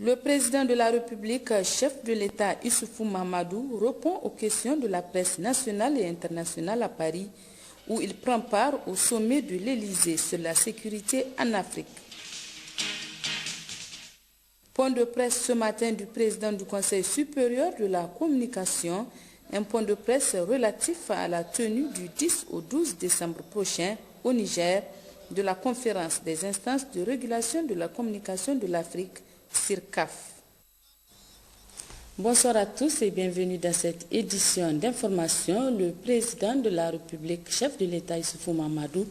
Le président de la République, chef de l'État Issoufou Mahamadou, répond aux questions de la presse nationale et internationale à Paris, où il prend part au sommet de l'Élysée sur la sécurité en Afrique. Point de presse ce matin du président du Conseil supérieur de la communication, un point de presse relatif à la tenue du 10 au 12 décembre prochain au Niger de la conférence des instances de régulation de la communication de l'Afrique, CIRCAF. Bonsoir à tous et bienvenue dans cette édition d'information. Le président de la République, chef de l'État Issoufou Mahamadou,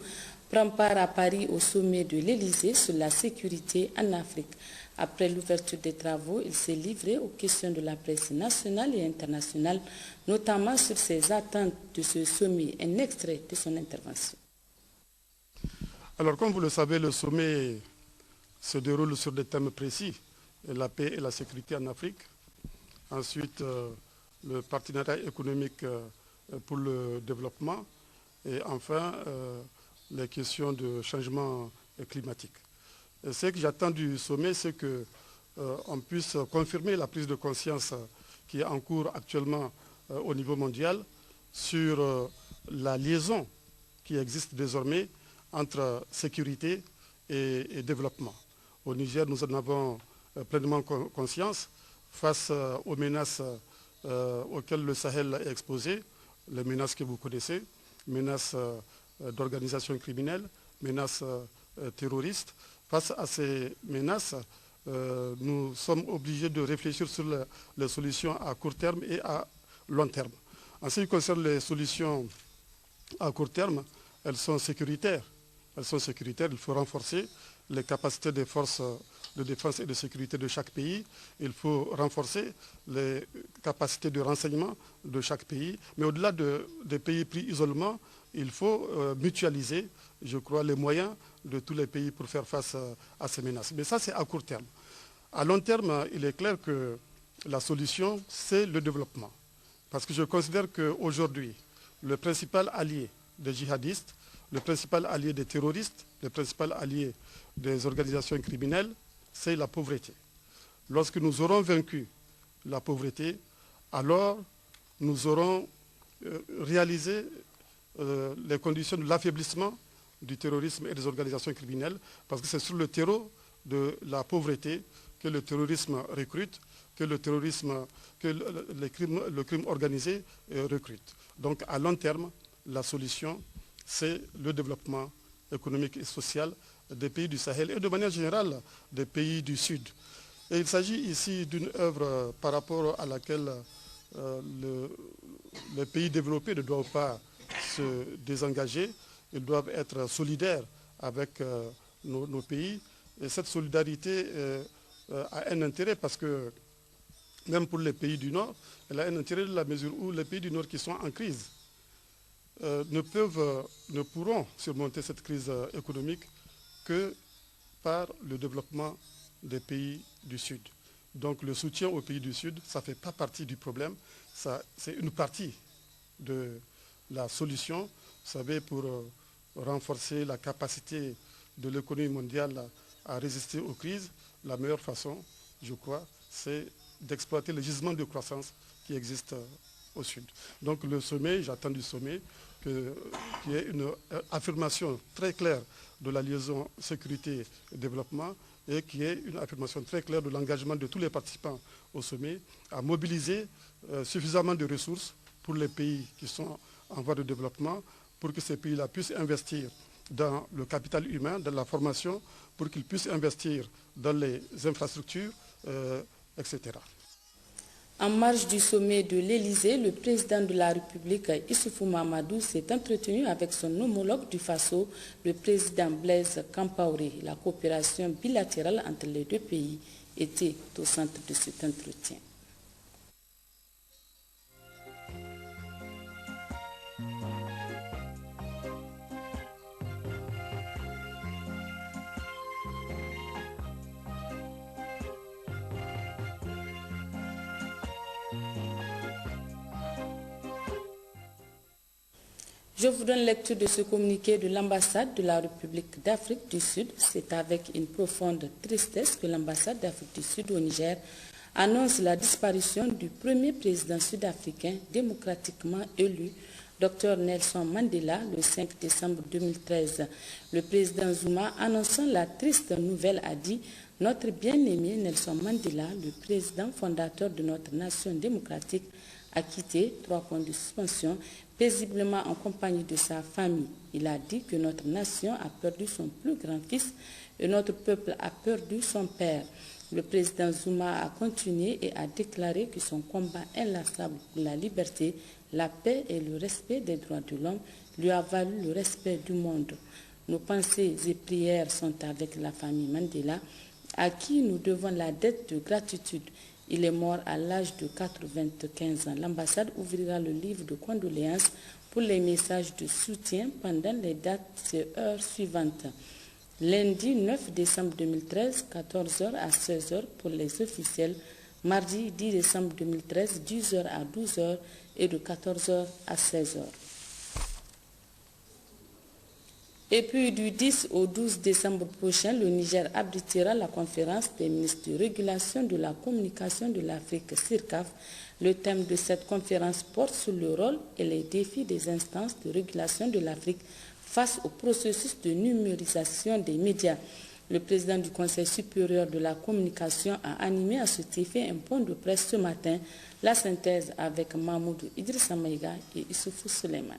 prend part à Paris au sommet de l'Élysée sur la sécurité en Afrique. Après l'ouverture des travaux, il s'est livré aux questions de la presse nationale et internationale, notamment sur ses attentes de ce sommet. Un extrait de son intervention. Alors, comme vous le savez, le sommet se déroule sur des thèmes précis, la paix et la sécurité en Afrique. Ensuite, le partenariat économique pour le développement. Et enfin, les questions de changement climatique. Et ce que j'attends du sommet, c'est qu'on puisse confirmer la prise de conscience qui est en cours actuellement au niveau mondial sur la liaison qui existe désormais entre sécurité et développement. Au Niger, nous en avons pleinement conscience face aux menaces auxquelles le Sahel est exposé, les menaces que vous connaissez, menaces d'organisations criminelles, menaces terroristes. Face à ces menaces, nous sommes obligés de réfléchir sur les solutions à court terme et à long terme. En ce qui concerne les solutions à court terme, elles sont sécuritaires. Elles sont sécuritaires, il faut renforcer les capacités des forces de défense et de sécurité de chaque pays. Il faut renforcer les capacités de renseignement de chaque pays. Mais au-delà des pays pris isolement, il faut mutualiser, je crois, les moyens de tous les pays pour faire face à ces menaces. Mais ça, c'est à court terme. À long terme, il est clair que la solution, c'est le développement. Parce que je considère qu'aujourd'hui, le principal allié des djihadistes, le principal allié des terroristes, le principal allié des organisations criminelles, c'est la pauvreté. Lorsque nous aurons vaincu la pauvreté, alors nous aurons réalisé les conditions de l'affaiblissement du terrorisme et des organisations criminelles, parce que c'est sur le terreau de la pauvreté que le terrorisme recrute, que le crime organisé recrute. Donc à long terme, la solution, c'est le développement économique et social des pays du Sahel et de manière générale des pays du Sud. Et il s'agit ici d'une œuvre par rapport à laquelle les pays développés ne doivent pas se désengager, ils doivent être solidaires avec nos pays. Et cette solidarité a un intérêt parce que, même pour les pays du Nord, elle a un intérêt de la mesure où les pays du Nord qui sont en crise ne pourront surmonter cette crise économique que par le développement des pays du Sud. Donc le soutien aux pays du Sud, ça ne fait pas partie du problème, c'est une partie de la solution. Vous savez, pour renforcer la capacité de l'économie mondiale à résister aux crises, la meilleure façon, je crois, c'est d'exploiter les gisements de croissance qui existent au Sud. Donc le sommet, j'attends du sommet qu'il y ait une affirmation très claire de la liaison sécurité et développement et qu'il y ait une affirmation très claire de l'engagement de tous les participants au sommet à mobiliser suffisamment de ressources pour les pays qui sont en voie de développement, pour que ces pays-là puissent investir dans le capital humain, dans la formation, pour qu'ils puissent investir dans les infrastructures, etc. En marge du sommet de l'Élysée, le président de la République, Issoufou Mahamadou, s'est entretenu avec son homologue du Faso, le président Blaise Compaoré. La coopération bilatérale entre les deux pays était au centre de cet entretien. Je vous donne lecture de ce communiqué de l'ambassade de la République d'Afrique du Sud. C'est avec une profonde tristesse que l'ambassade d'Afrique du Sud au Niger annonce la disparition du premier président sud-africain démocratiquement élu, Dr Nelson Mandela, le 5 décembre 2013. Le président Zuma, annonçant la triste nouvelle, a dit « Notre bien-aimé Nelson Mandela, le président fondateur de notre nation démocratique, a quitté, 3 points de suspension, paisiblement en compagnie de sa famille. Il a dit que notre nation a perdu son plus grand fils et notre peuple a perdu son père. Le président Zuma a continué et a déclaré que son combat inlassable pour la liberté, la paix et le respect des droits de l'homme lui a valu le respect du monde. Nos pensées et prières sont avec la famille Mandela, à qui nous devons la dette de gratitude. Il est mort à l'âge de 95 ans. L'ambassade ouvrira le livre de condoléances pour les messages de soutien pendant les dates et heures suivantes. Lundi 9 décembre 2013, 14h à 16h pour les officiels. Mardi 10 décembre 2013, 10h à 12h et de 14h à 16h. Et puis du 10 au 12 décembre prochain, le Niger abritera la conférence des ministres de régulation de la communication de l'Afrique CIRCAF. Le thème de cette conférence porte sur le rôle et les défis des instances de régulation de l'Afrique face au processus de numérisation des médias. Le président du Conseil supérieur de la communication a animé à cet effet un point de presse ce matin. La synthèse avec Mahmoud Idrissa Maïga et Issoufou Suleiman.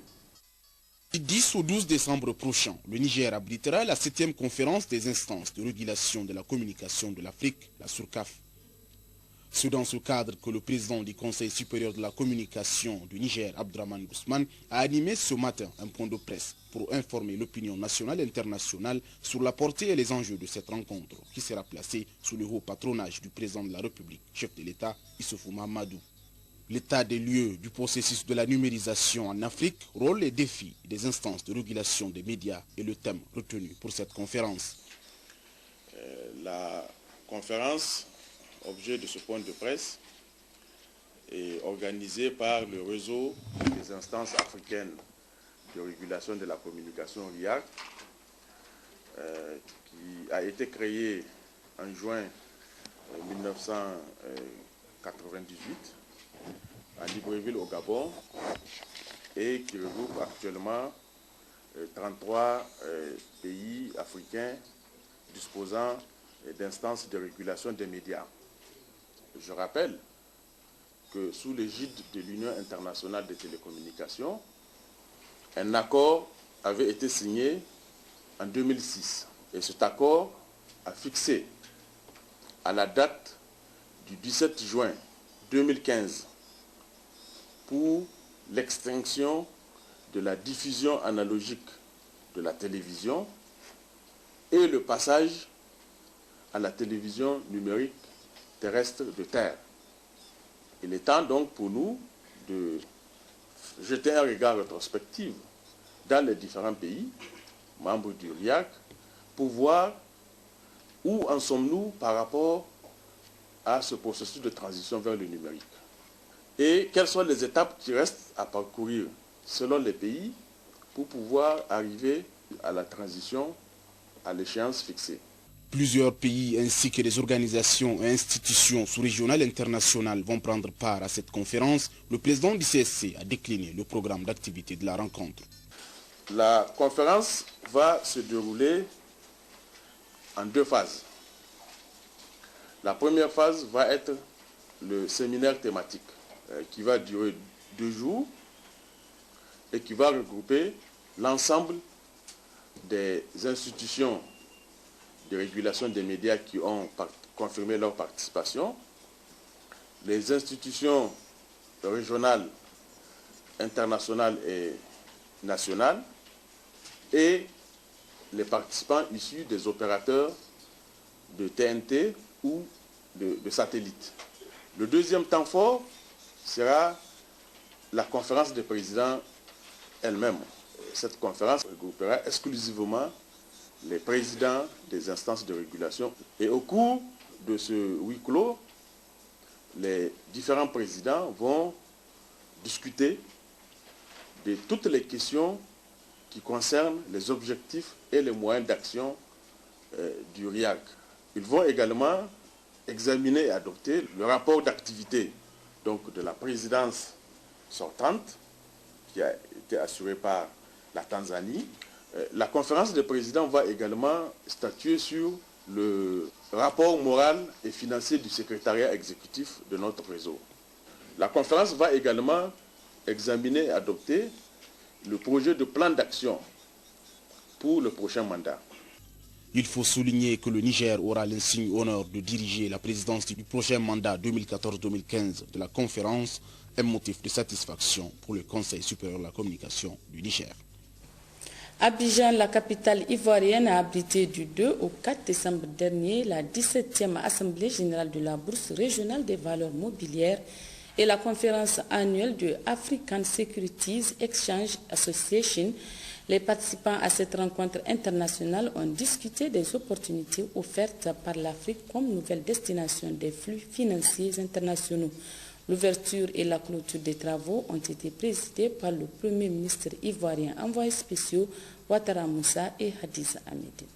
Du 10 au 12 décembre prochain, le Niger abritera la 7e conférence des instances de régulation de la communication de l'Afrique, la SURCAF. C'est dans ce cadre que le président du Conseil supérieur de la communication du Niger, Abdraman Ousmane, a animé ce matin un point de presse pour informer l'opinion nationale et internationale sur la portée et les enjeux de cette rencontre qui sera placée sous le haut patronage du président de la République, chef de l'État, Issoufou Mahamadou. L'état des lieux du processus de la numérisation en Afrique, rôle et défis des instances de régulation des médias est le thème retenu pour cette conférence. La conférence, objet de ce point de presse, est organisée par le réseau des instances africaines de régulation de la communication RIAC, qui a été créé en juin 1998 à Libreville au Gabon et qui regroupe actuellement 33 pays africains disposant d'instances de régulation des médias. Je rappelle que sous l'égide de l'Union internationale des télécommunications, un accord avait été signé en 2006 et cet accord a fixé à la date du 17 juin 2015 pour l'extinction de la diffusion analogique de la télévision et le passage à la télévision numérique terrestre de terre. Il est temps donc pour nous de jeter un regard rétrospectif dans les différents pays membres du RIAC pour voir où en sommes-nous par rapport à ce processus de transition vers le numérique. Et quelles sont les étapes qui restent à parcourir selon les pays pour pouvoir arriver à la transition à l'échéance fixée. Plusieurs pays ainsi que des organisations et institutions sous-régionales et internationales vont prendre part à cette conférence. Le président du CSC a décliné le programme d'activité de la rencontre. La conférence va se dérouler en 2 phases. La première phase va être le séminaire thématique qui va durer 2 jours et qui va regrouper l'ensemble des institutions de régulation des médias qui ont confirmé leur participation, les institutions régionales, internationales et nationales, et les participants issus des opérateurs de TNT ou de satellites. Le deuxième temps fort sera la conférence des présidents elle-même. Cette conférence regroupera exclusivement les présidents des instances de régulation. Et au cours de ce huis clos, les différents présidents vont discuter de toutes les questions qui concerne les objectifs et les moyens d'action du RIAC. Ils vont également examiner et adopter le rapport d'activité donc de la présidence sortante qui a été assurée par la Tanzanie. La conférence des présidents va également statuer sur le rapport moral et financier du secrétariat exécutif de notre réseau. La conférence va également examiner et adopter le projet de plan d'action pour le prochain mandat. Il faut souligner que le Niger aura l'insigne honneur de diriger la présidence du prochain mandat 2014-2015 de la conférence, un motif de satisfaction pour le Conseil supérieur de la communication du Niger. Abidjan, la capitale ivoirienne, a abrité du 2 au 4 décembre dernier la 17e Assemblée générale de la Bourse régionale des valeurs mobilières et la conférence annuelle de African Securities Exchange Association. Les participants à cette rencontre internationale ont discuté des opportunités offertes par l'Afrique comme nouvelle destination des flux financiers internationaux. L'ouverture et la clôture des travaux ont été présidées par le Premier ministre ivoirien, envoyés spéciaux Ouattara Moussa et Hadiza Hamidine.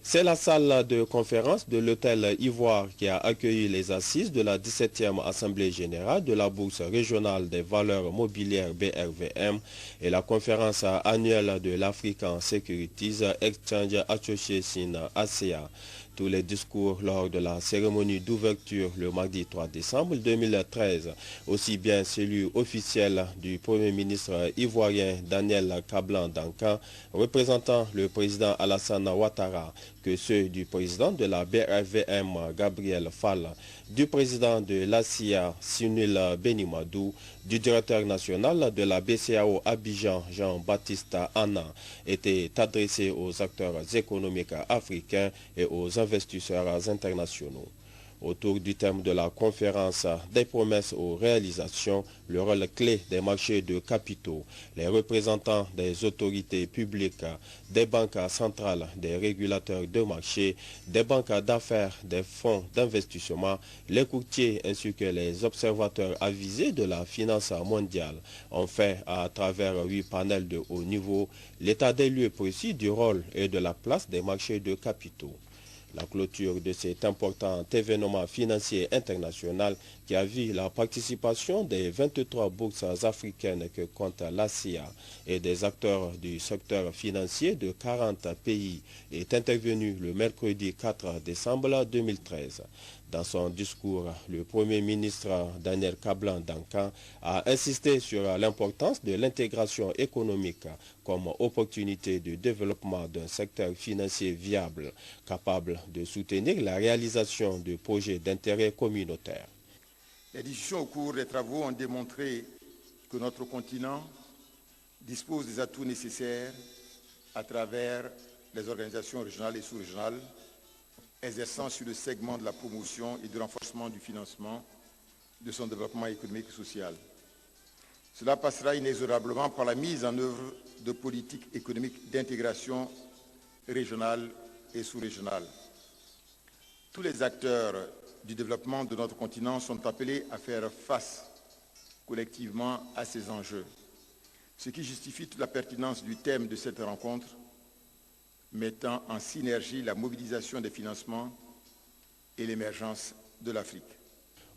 C'est la salle de conférence de l'hôtel Ivoire qui a accueilli les assises de la 17e Assemblée générale de la Bourse régionale des valeurs mobilières BRVM et la conférence annuelle de l'African Securities Exchange Association ASEA. Tous les discours lors de la cérémonie d'ouverture le mardi 3 décembre 2013, aussi bien celui officiel du Premier ministre ivoirien Daniel Kablan-Dankan, représentant le président Alassane Ouattara, que ceux du président de la BRVM Gabriel Fall, du président de l'ASIA Sunil Benimadou, du directeur national de la BCAO Abidjan Jean-Baptiste Anna, étaient adressés aux acteurs économiques africains et aux investisseurs internationaux. Autour du thème de la conférence des promesses aux réalisations, le rôle clé des marchés de capitaux, les représentants des autorités publiques, des banques centrales, des régulateurs de marché, des banques d'affaires, des fonds d'investissement, les courtiers ainsi que les observateurs avisés de la finance mondiale ont fait à travers 8 panels de haut niveau l'état des lieux précis du rôle et de la place des marchés de capitaux. La clôture de cet important événement financier international qui a vu la participation des 23 bourses africaines que compte l'ASIA et des acteurs du secteur financier de 40 pays est intervenue le mercredi 4 décembre 2013. Dans son discours, le Premier ministre Daniel Kablan-Dankan a insisté sur l'importance de l'intégration économique comme opportunité de développement d'un secteur financier viable, capable de soutenir la réalisation de projets d'intérêt communautaire. Les discussions au cours des travaux ont démontré que notre continent dispose des atouts nécessaires à travers les organisations régionales et sous-régionales exerçant sur le segment de la promotion et du renforcement du financement de son développement économique et social. Cela passera inexorablement par la mise en œuvre de politiques économiques d'intégration régionale et sous-régionale. Tous les acteurs du développement de notre continent sont appelés à faire face collectivement à ces enjeux, ce qui justifie toute la pertinence du thème de cette rencontre, mettant en synergie la mobilisation des financements et l'émergence de l'Afrique.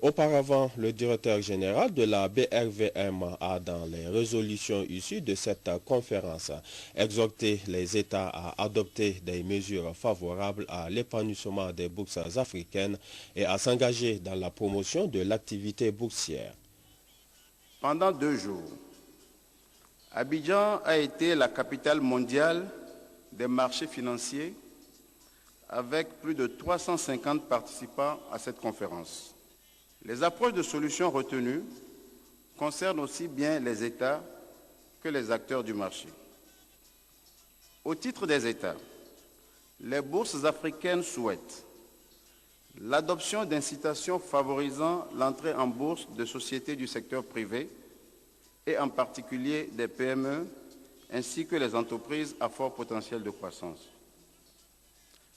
Auparavant, le directeur général de la BRVM a, dans les résolutions issues de cette conférence, exhorté les États à adopter des mesures favorables à l'épanouissement des bourses africaines et à s'engager dans la promotion de l'activité boursière. Pendant 2 jours, Abidjan a été la capitale mondiale des marchés financiers avec plus de 350 participants à cette conférence. Les approches de solutions retenues concernent aussi bien les États que les acteurs du marché. Au titre des États, les bourses africaines souhaitent l'adoption d'incitations favorisant l'entrée en bourse de sociétés du secteur privé et en particulier des PME ainsi que les entreprises à fort potentiel de croissance.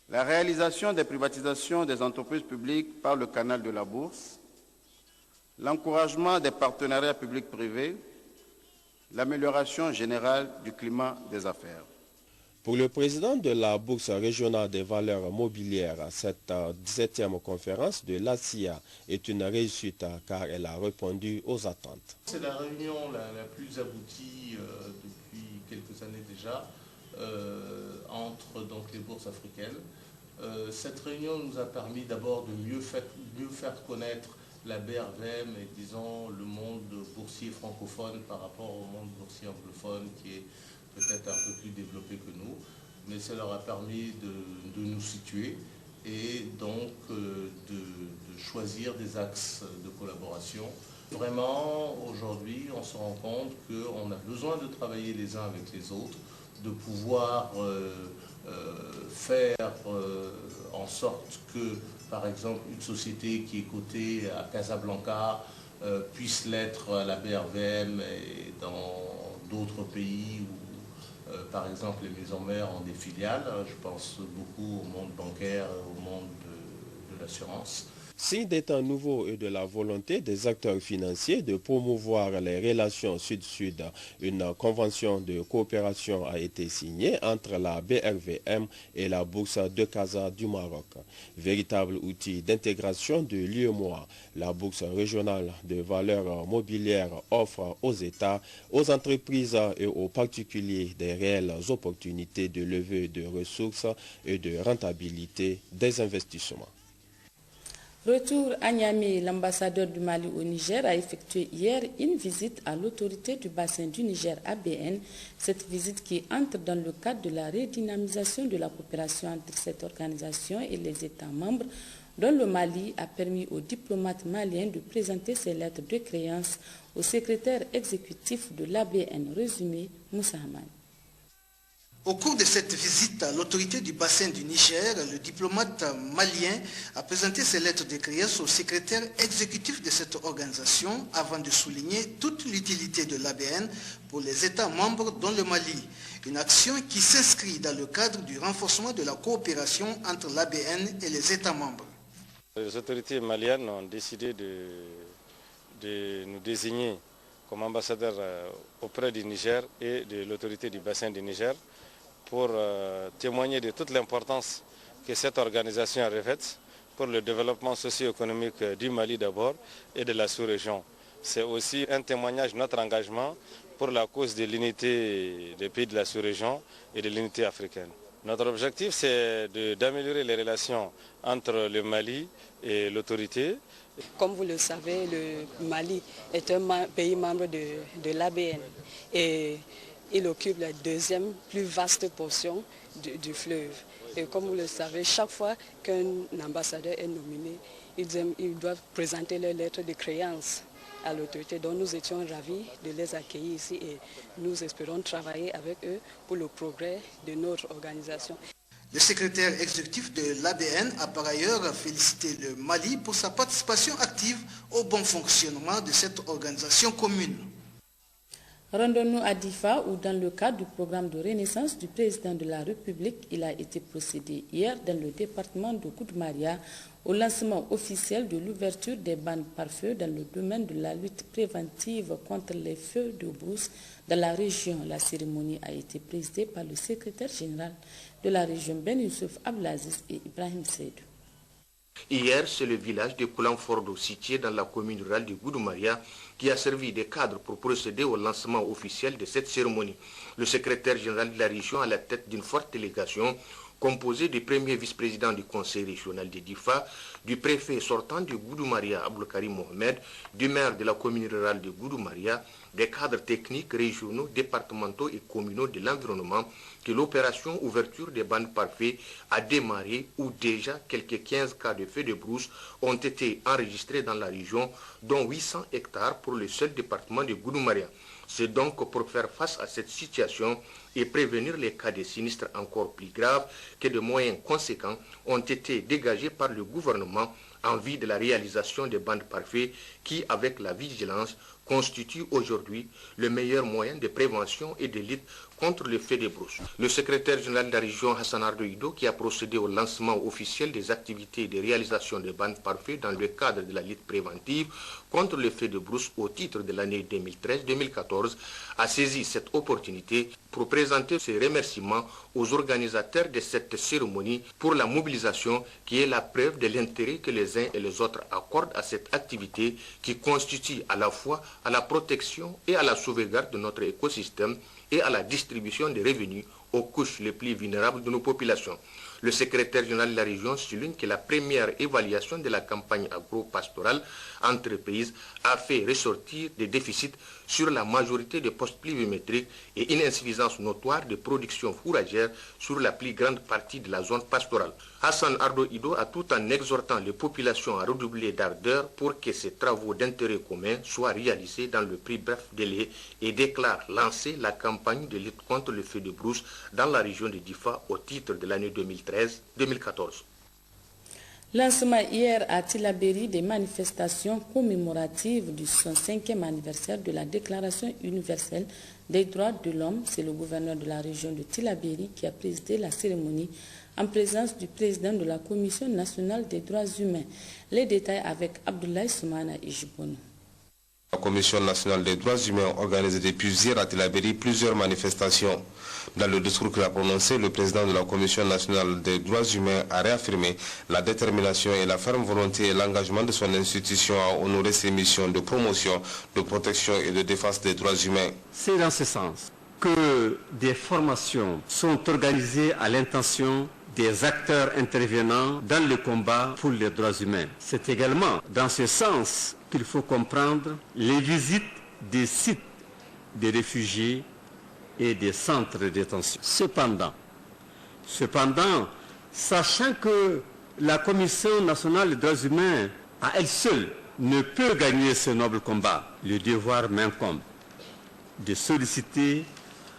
La réalisation des privatisations des entreprises publiques par le canal de la bourse, l'encouragement des partenariats publics-privés, l'amélioration générale du climat des affaires. Pour le président de la Bourse régionale des valeurs mobilières, cette 17e conférence de l'ACIA est une réussite car elle a répondu aux attentes. C'est la réunion la plus aboutie depuis quelques années déjà entre les bourses africaines. Cette réunion nous a permis d'abord de mieux faire connaître la BRVM et disons le monde boursier francophone par rapport au monde boursier anglophone qui est peut-être un peu plus développé que nous, mais ça leur a permis de nous situer et donc de choisir des axes de collaboration. Vraiment, aujourd'hui, on se rend compte qu'on a besoin de travailler les uns avec les autres, de pouvoir faire en sorte que, par exemple, une société qui est cotée à Casablanca puisse l'être à la BRVM et dans d'autres pays où par exemple, les maisons mères ont des filiales. Je pense beaucoup au monde bancaire, au monde de l'assurance. Signe des temps nouveaux et de la volonté des acteurs financiers de promouvoir les relations sud-sud, une convention de coopération a été signée entre la BRVM et la Bourse de Casa du Maroc. Véritable outil d'intégration de l'UEMOA, la Bourse régionale de valeurs mobilières offre aux États, aux entreprises et aux particuliers des réelles opportunités de levée de ressources et de rentabilité des investissements. Retour à Niamey, l'ambassadeur du Mali au Niger a effectué hier une visite à l'autorité du bassin du Niger ABN. Cette visite qui entre dans le cadre de la redynamisation de la coopération entre cette organisation et les États membres, dont le Mali a permis aux diplomates maliens de présenter ses lettres de créance au secrétaire exécutif de l'ABN. Résumé, Moussa Hamani. Au cours de cette visite à l'autorité du bassin du Niger, le diplomate malien a présenté ses lettres de créance au secrétaire exécutif de cette organisation avant de souligner toute l'utilité de l'ABN pour les États membres dont le Mali. Une action qui s'inscrit dans le cadre du renforcement de la coopération entre l'ABN et les États membres. Les autorités maliennes ont décidé de nous désigner comme ambassadeurs auprès du Niger et de l'autorité du bassin du Niger pour témoigner de toute l'importance que cette organisation a revête pour le développement socio-économique du Mali d'abord et de la sous-région. C'est aussi un témoignage de notre engagement pour la cause de l'unité des pays de la sous-région et de l'unité africaine. Notre objectif, c'est d'améliorer les relations entre le Mali et l'autorité. Comme vous le savez, le Mali est un pays membre de l'ABN et il occupe la deuxième plus vaste portion du fleuve. Et comme vous le savez, chaque fois qu'un ambassadeur est nominé, ils doivent présenter leur lettre de créance à l'autorité. Donc nous étions ravis de les accueillir ici et nous espérons travailler avec eux pour le progrès de notre organisation. Le secrétaire exécutif de l'ABN a par ailleurs félicité le Mali pour sa participation active au bon fonctionnement de cette organisation commune. Rendons-nous à Difa où dans le cadre du programme de renaissance du président de la République, il a été procédé hier dans le département de Goudmaria au lancement officiel de l'ouverture des bandes pare-feu dans le domaine de la lutte préventive contre les feux de brousse dans la région. La cérémonie a été présidée par le secrétaire général de la région Ben Youssouf Abdelaziz et Ibrahim Seydou. Hier, c'est le village de Koulanfordo, situé dans la commune rurale de Goudmaria, qui a servi de cadre pour procéder au lancement officiel de cette cérémonie. Le secrétaire général de la région, à la tête d'une forte délégation, composée du premier vice-président du conseil régional de Difa, du préfet sortant de Goudmaria, Aboulkarim Mohamed, du maire de la commune rurale de Goudmaria, des cadres techniques régionaux, départementaux et communaux de l'environnement, que l'opération ouverture des bandes pare-feu a démarré où déjà quelques 15 cas de feux de brousse ont été enregistrés dans la région, dont 800 hectares pour le seul département de Goudmaria. C'est donc pour faire face à cette situation et prévenir les cas de sinistres encore plus graves que de moyens conséquents ont été dégagés par le gouvernement en vue de la réalisation des bandes pare-feu qui, avec la vigilance, constitue aujourd'hui le meilleur moyen de prévention et de lutte contre le feu de brousse. Le secrétaire général de la région, Hassan Ardo Ido, qui a procédé au lancement officiel des activités de réalisation de bandes pare-feu dans le cadre de la lutte préventive contre le feu de brousse au titre de l'année 2013-2014, a saisi cette opportunité pour présenter ses remerciements aux organisateurs de cette cérémonie pour la mobilisation qui est la preuve de l'intérêt que les uns et les autres accordent à cette activité qui constitue à la fois à la protection et à la sauvegarde de notre écosystème et à la distribution des revenus aux couches les plus vulnérables de nos populations. Le secrétaire général de la région souligne que la première évaluation de la campagne agro-pastorale entreprise a fait ressortir des déficits sur la majorité des postes pluviométriques et une insuffisance notoire de production fourragère sur la plus grande partie de la zone pastorale. Hassan Ardo Ido a tout en exhortant les populations à redoubler d'ardeur pour que ces travaux d'intérêt commun soient réalisés dans le plus bref délai et déclare lancer la campagne de lutte contre le feu de brousse dans la région de Difa au titre de l'année 2013-2014. Lancement hier à Tillabéri des manifestations commémoratives du 105e anniversaire de la Déclaration universelle des droits de l'homme. C'est le gouverneur de la région de Tillabéri qui a présidé la cérémonie en présence du président de la Commission nationale des droits humains. Les détails avec Abdoulaye Soumana Ijibono. La Commission nationale des droits humains organise depuis hier à Tillabéri plusieurs manifestations. Dans le discours qu'il a prononcé, le président de la Commission nationale des droits humains a réaffirmé la détermination et la ferme volonté et l'engagement de son institution à honorer ses missions de promotion, de protection et de défense des droits humains. C'est dans ce sens que des formations sont organisées à l'intention des acteurs intervenant dans le combat pour les droits humains. C'est également dans ce sens qu'il faut comprendre les visites des sites des réfugiés et des centres de détention. Cependant, sachant que la Commission nationale des droits humains, à elle seule, ne peut gagner ce noble combat, le devoir m'incombe de solliciter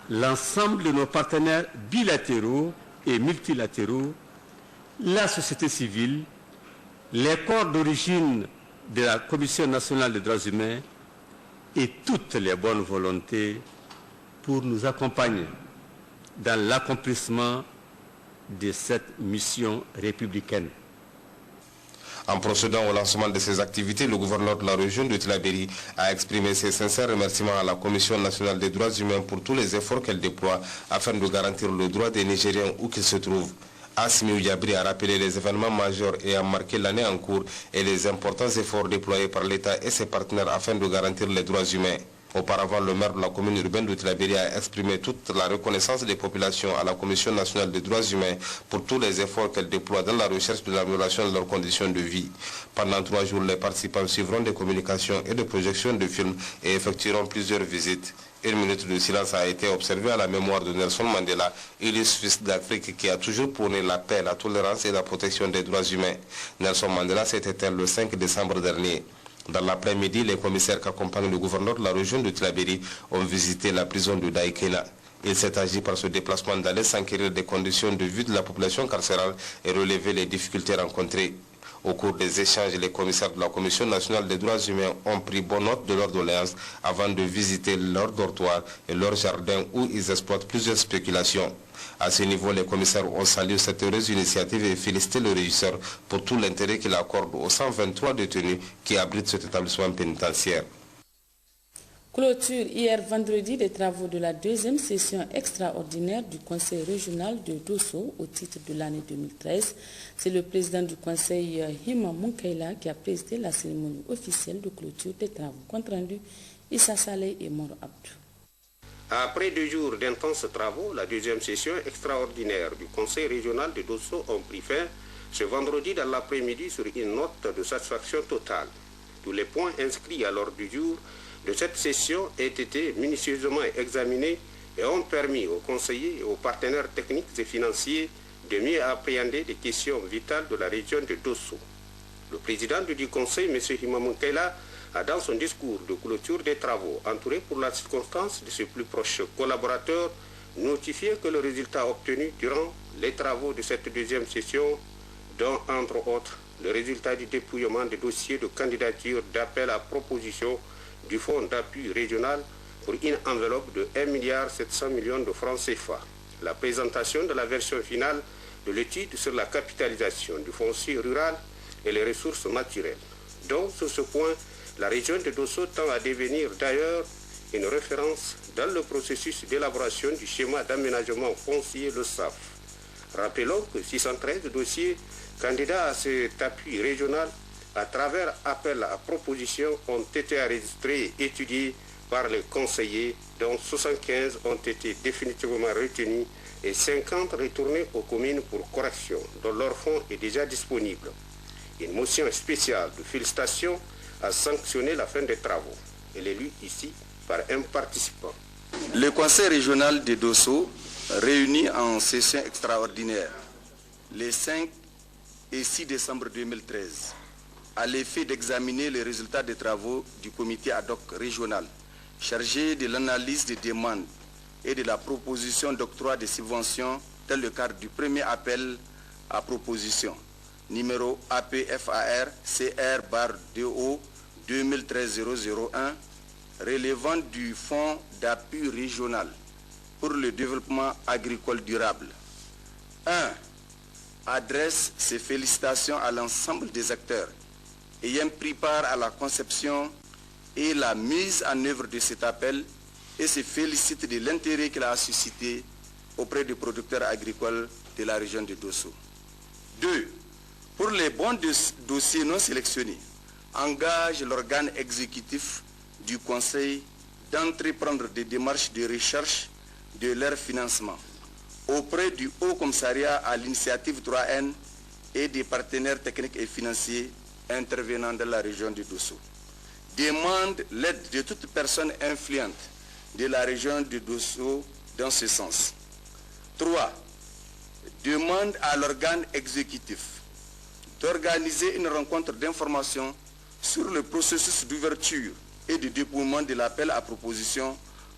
l'ensemble de nos partenaires bilatéraux et multilatéraux, la société civile, les corps d'origine de la Commission nationale des droits humains et toutes les bonnes volontés pour nous accompagner dans l'accomplissement de cette mission républicaine. En procédant au lancement de ces activités, le gouverneur de la région de Tillabéri a exprimé ses sincères remerciements à la Commission nationale des droits humains pour tous les efforts qu'elle déploie afin de garantir le droit des Nigériens où qu'ils se trouvent. Assimi Oudiabri a rappelé les événements majeurs et a marqué l'année en cours et les importants efforts déployés par l'État et ses partenaires afin de garantir les droits humains. Auparavant, le maire de la commune urbaine de Tillabéri a exprimé toute la reconnaissance des populations à la Commission nationale des droits humains pour tous les efforts qu'elle déploie dans la recherche de l'amélioration de leurs conditions de vie. Pendant 3 jours, les participants suivront des communications et des projections de films et effectueront plusieurs visites. 1 minute de silence a été observée à la mémoire de Nelson Mandela, illustre fils d'Afrique qui a toujours prôné la paix, la tolérance et la protection des droits humains. Nelson Mandela s'est éteint le 5 décembre dernier. Dans l'après-midi, les commissaires qui accompagnent le gouverneur de la région de Tillabéri ont visité la prison de Daïkena. Il s'est agi par ce déplacement d'aller s'enquérir des conditions de vie de la population carcérale et relever les difficultés rencontrées. Au cours des échanges, les commissaires de la Commission nationale des droits humains ont pris bonne note de leurs doléances avant de visiter leur dortoir et leur jardin où ils exploitent plusieurs spéculations. À ce niveau, les commissaires ont salué cette heureuse initiative et félicité le régisseur pour tout l'intérêt qu'il accorde aux 123 détenus qui abritent cet établissement pénitentiaire. Clôture hier vendredi des travaux de la 2e session extraordinaire du Conseil régional de Dosso au titre de l'année 2013. C'est le président du Conseil, Hima Munkaila, qui a présidé la cérémonie officielle de clôture des travaux. Compte rendu, Issa Saleh et Moro Abdou. Après 2 jours d'intenses travaux, la 2e session extraordinaire du Conseil régional de Dosso ont pris fin ce vendredi dans l'après-midi sur une note de satisfaction totale. Tous les points inscrits à l'ordre du jour de cette session ont été minutieusement examinés et ont permis aux conseillers et aux partenaires techniques et financiers de mieux appréhender les questions vitales de la région de Dosso. Le président du Conseil, M. Hima Munkaila, a dans son discours de clôture des travaux, entouré pour la circonstance de ses plus proches collaborateurs, notifié que le résultat obtenu durant les travaux de cette 2e session, dont entre autres le résultat du dépouillement des dossiers de candidature d'appel à proposition du fonds d'appui régional pour une enveloppe de 1,7 milliard de francs CFA. La présentation de la version finale de l'étude sur la capitalisation du foncier rural et les ressources naturelles. Donc, sur ce point, la région de Dosso tend à devenir d'ailleurs une référence dans le processus d'élaboration du schéma d'aménagement foncier, le SAF. Rappelons que 613 dossiers candidats à cet appui régional à travers appel à proposition ont été enregistrés et étudiés par les conseillers, dont 75 ont été définitivement retenus et 50 retournés aux communes pour correction, dont leur fonds est déjà disponible. Une motion spéciale de félicitations a sanctionné la fin des travaux. Elle est lue ici par un participant. Le conseil régional de Dosso, réuni en session extraordinaire les 5 et 6 décembre 2013, à l'effet d'examiner les résultats des travaux du comité ad hoc régional chargé de l'analyse des demandes et de la proposition d'octroi des subventions dans le cadre du premier appel à proposition, numéro APFAR CR/DO 2013-001, relevant du Fonds d'appui régional pour le développement agricole durable. 1. Adresse ses félicitations à l'ensemble des acteurs ayant pris part à la conception et la mise en œuvre de cet appel et se félicite de l'intérêt qu'il a suscité auprès des producteurs agricoles de la région de Dosso. 2. Pour les bons dossiers non sélectionnés, engage l'organe exécutif du Conseil d'entreprendre des démarches de recherche de leur financement auprès du Haut Commissariat à l'initiative 3N et des partenaires techniques et financiers intervenant dans la région de Dosso. Demande l'aide de toute personne influente de la région de Dosso dans ce sens. 3. Demande à l'organe exécutif d'organiser une rencontre d'information sur le processus d'ouverture et de déploiement de l'appel à proposition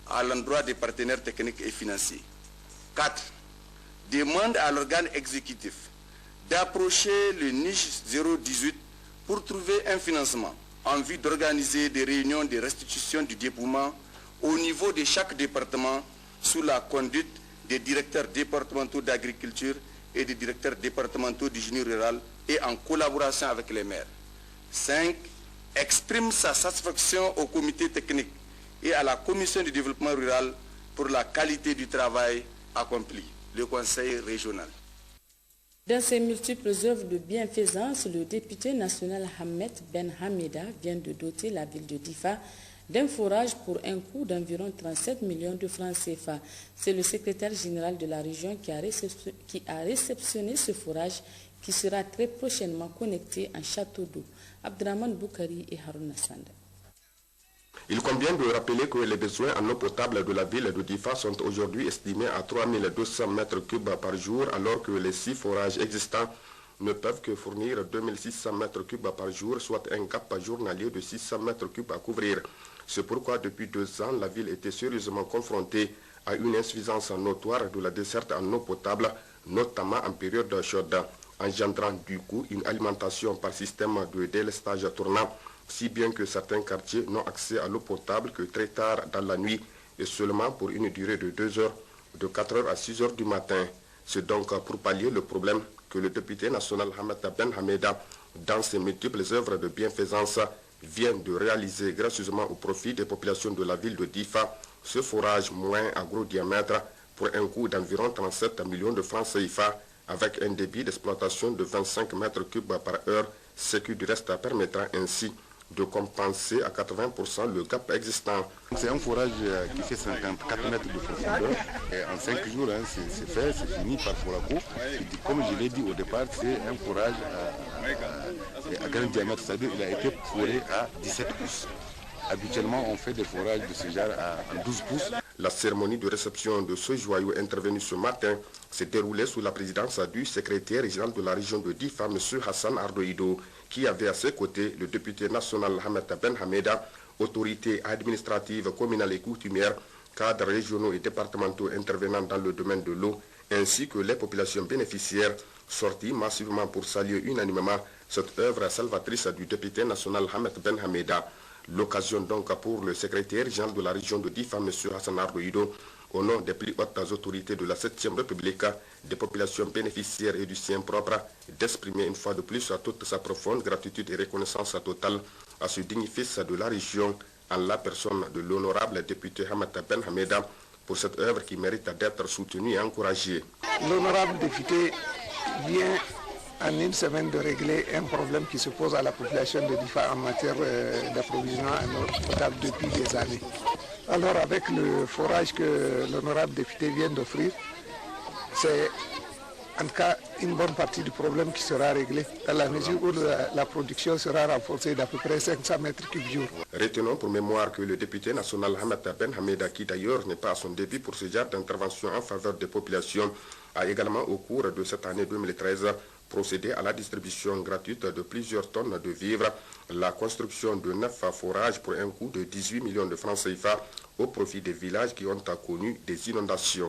à l'endroit des partenaires techniques et financiers. 4. Demande à l'organe exécutif d'approcher le niche 018 pour trouver un financement en vue d'organiser des réunions de restitution du déploiement au niveau de chaque département sous la conduite des directeurs départementaux d'agriculture et des directeurs départementaux du génie rural et en collaboration avec les maires. 5. Exprime sa satisfaction au comité technique et à la commission du développement rural pour la qualité du travail accompli, le conseil régional. Dans ses multiples œuvres de bienfaisance, le député national Ahmed Ben Hameda vient de doter la ville de Difa d'un forage pour un coût d'environ 37 millions de francs CFA. C'est le secrétaire général de la région qui a réceptionné ce forage qui sera très prochainement connecté en château d'eau. Abdraman Boukari et Haruna Sanda. Il convient de rappeler que les besoins en eau potable de la ville de Difa sont aujourd'hui estimés à 3200 mètres cubes par jour, alors que les 6 forages existants ne peuvent que fournir 2600 mètres cubes par jour, soit un gap journalier de 600 mètres cubes à couvrir. C'est pourquoi depuis 2 ans, la ville était sérieusement confrontée à une insuffisance notoire de la desserte en eau potable, notamment en période chaude, engendrant du coup une alimentation par système de délestage tournant, si bien que certains quartiers n'ont accès à l'eau potable que très tard dans la nuit et seulement pour une durée de 2 heures, de 4 heures à 6 heures du matin. C'est donc pour pallier le problème que le député national Ahmed Ben Hameda, dans ses multiples œuvres de bienfaisance, vient de réaliser gracieusement au profit des populations de la ville de Difa ce forage moins à gros diamètre pour un coût d'environ 37 millions de francs CFA avec un débit d'exploitation de 25 mètres cubes par heure, ce qui du reste permettra ainsi de compenser à 80% le gap existant. C'est un forage qui fait 54 mètres de profondeur et en 5 jours c'est fait, c'est fini par Foraco. Comme je l'ai dit au départ, c'est un forage à grand diamètre, c'est-à-dire qu'il a été foré à 17 pouces. Habituellement, on fait des forages de ce genre à 12 pouces. La cérémonie de réception de ce joyau intervenu ce matin s'est déroulée sous la présidence du secrétaire régional de la région de Difa, M. Hassan Ardoïdo, qui avait à ses côtés le député national Ahmed Ben Hameda, autorités administratives, communales et coutumières, cadres régionaux et départementaux intervenant dans le domaine de l'eau, ainsi que les populations bénéficiaires sorties massivement pour saluer unanimement cette œuvre salvatrice du député national Ahmed Ben Hameda. L'occasion donc pour le secrétaire général de la région de Difa, M. Hassan Ardoïdo, au nom des plus hautes autorités de la 7e République, des populations bénéficiaires et du sien propre, d'exprimer une fois de plus à toute sa profonde gratitude et reconnaissance totale à ce digne fils de la région, en la personne de l'honorable député Hamad Ben Hameda, pour cette œuvre qui mérite d'être soutenue et encouragée. L'honorable député vient en une semaine de régler un problème qui se pose à la population de Difa en matière d'approvisionnement en eau potable depuis des années. Alors avec le forage que l'honorable député vient d'offrir, c'est en tout cas une bonne partie du problème qui sera réglé dans la mesure où la production sera renforcée d'à peu près 500 mètres cubes jour. Retenons pour mémoire que le député national Hamad Ben Hameda, qui d'ailleurs n'est pas à son début pour ce genre d'intervention en faveur des populations, a également au cours de cette année 2013 procédé à la distribution gratuite de plusieurs tonnes de vivres, la construction de 9 forages pour un coût de 18 millions de francs CFA au profit des villages qui ont connu des inondations.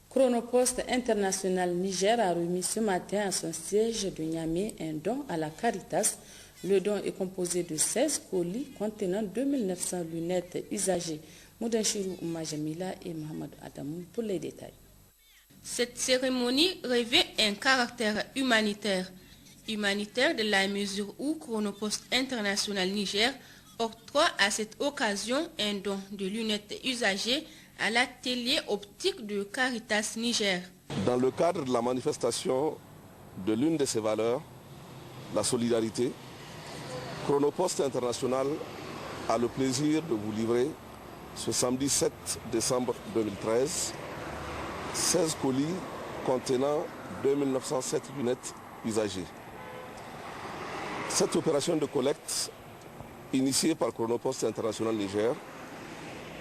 Chronopost International Niger a remis ce matin à son siège de Niamey un don à la Caritas. Le don est composé de 16 colis contenant 2900 lunettes usagées. Moudanchirou Oumajamila et Mohamed Adamou pour les détails. Cette cérémonie revêt un caractère humanitaire. Humanitaire de la mesure où Chronopost International Niger octroie à cette occasion un don de lunettes usagées à l'atelier optique de Caritas Niger. Dans le cadre de la manifestation de l'une de ses valeurs, la solidarité, Chronopost International a le plaisir de vous livrer ce samedi 7 décembre 2013 16 colis contenant 2907 lunettes usagées. Cette opération de collecte, initiée par Chronopost International Niger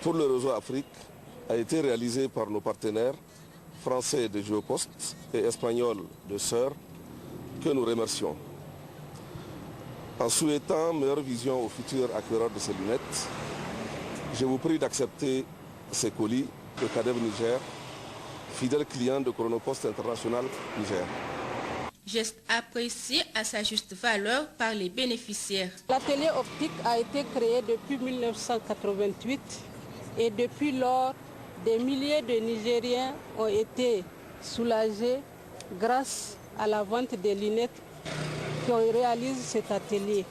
pour le réseau Afrique, a été réalisée par nos partenaires français de Geopost et espagnols de Sœur, que nous remercions. En souhaitant meilleure vision aux futurs acquéreurs de ces lunettes, je vous prie d'accepter ces colis de CADEV Niger, fidèle client de Chronopost International Niger. Geste apprécié à sa juste valeur par les bénéficiaires. L'atelier optique a été créé depuis 1988 et depuis lors, des milliers de Nigériens ont été soulagés grâce à la vente des lunettes qu'on réalise cet atelier.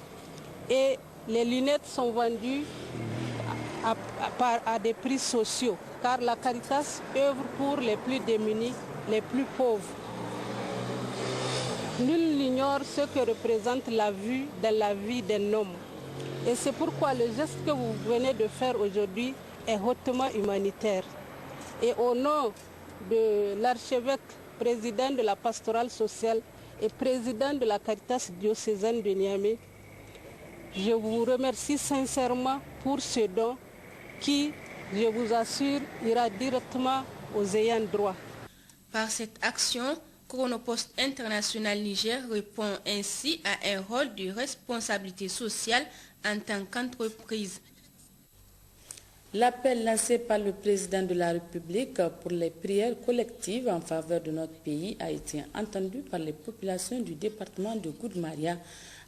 Et les lunettes sont vendues à des prix sociaux, car la Caritas œuvre pour les plus démunis, les plus pauvres. Nul n'ignore ce que représente la vue dans la vie d'un homme. Et c'est pourquoi le geste que vous venez de faire aujourd'hui est hautement humanitaire. Et au nom de l'archevêque, président de la pastorale sociale et président de la Caritas diocésaine de Niamey, je vous remercie sincèrement pour ce don qui, je vous assure, ira directement aux ayants droit. Par cette action, Chronopost International Niger répond ainsi à un rôle de responsabilité sociale en tant qu'entreprise. L'appel lancé par le président de la République pour les prières collectives en faveur de notre pays a été entendu par les populations du département de Goudmaria.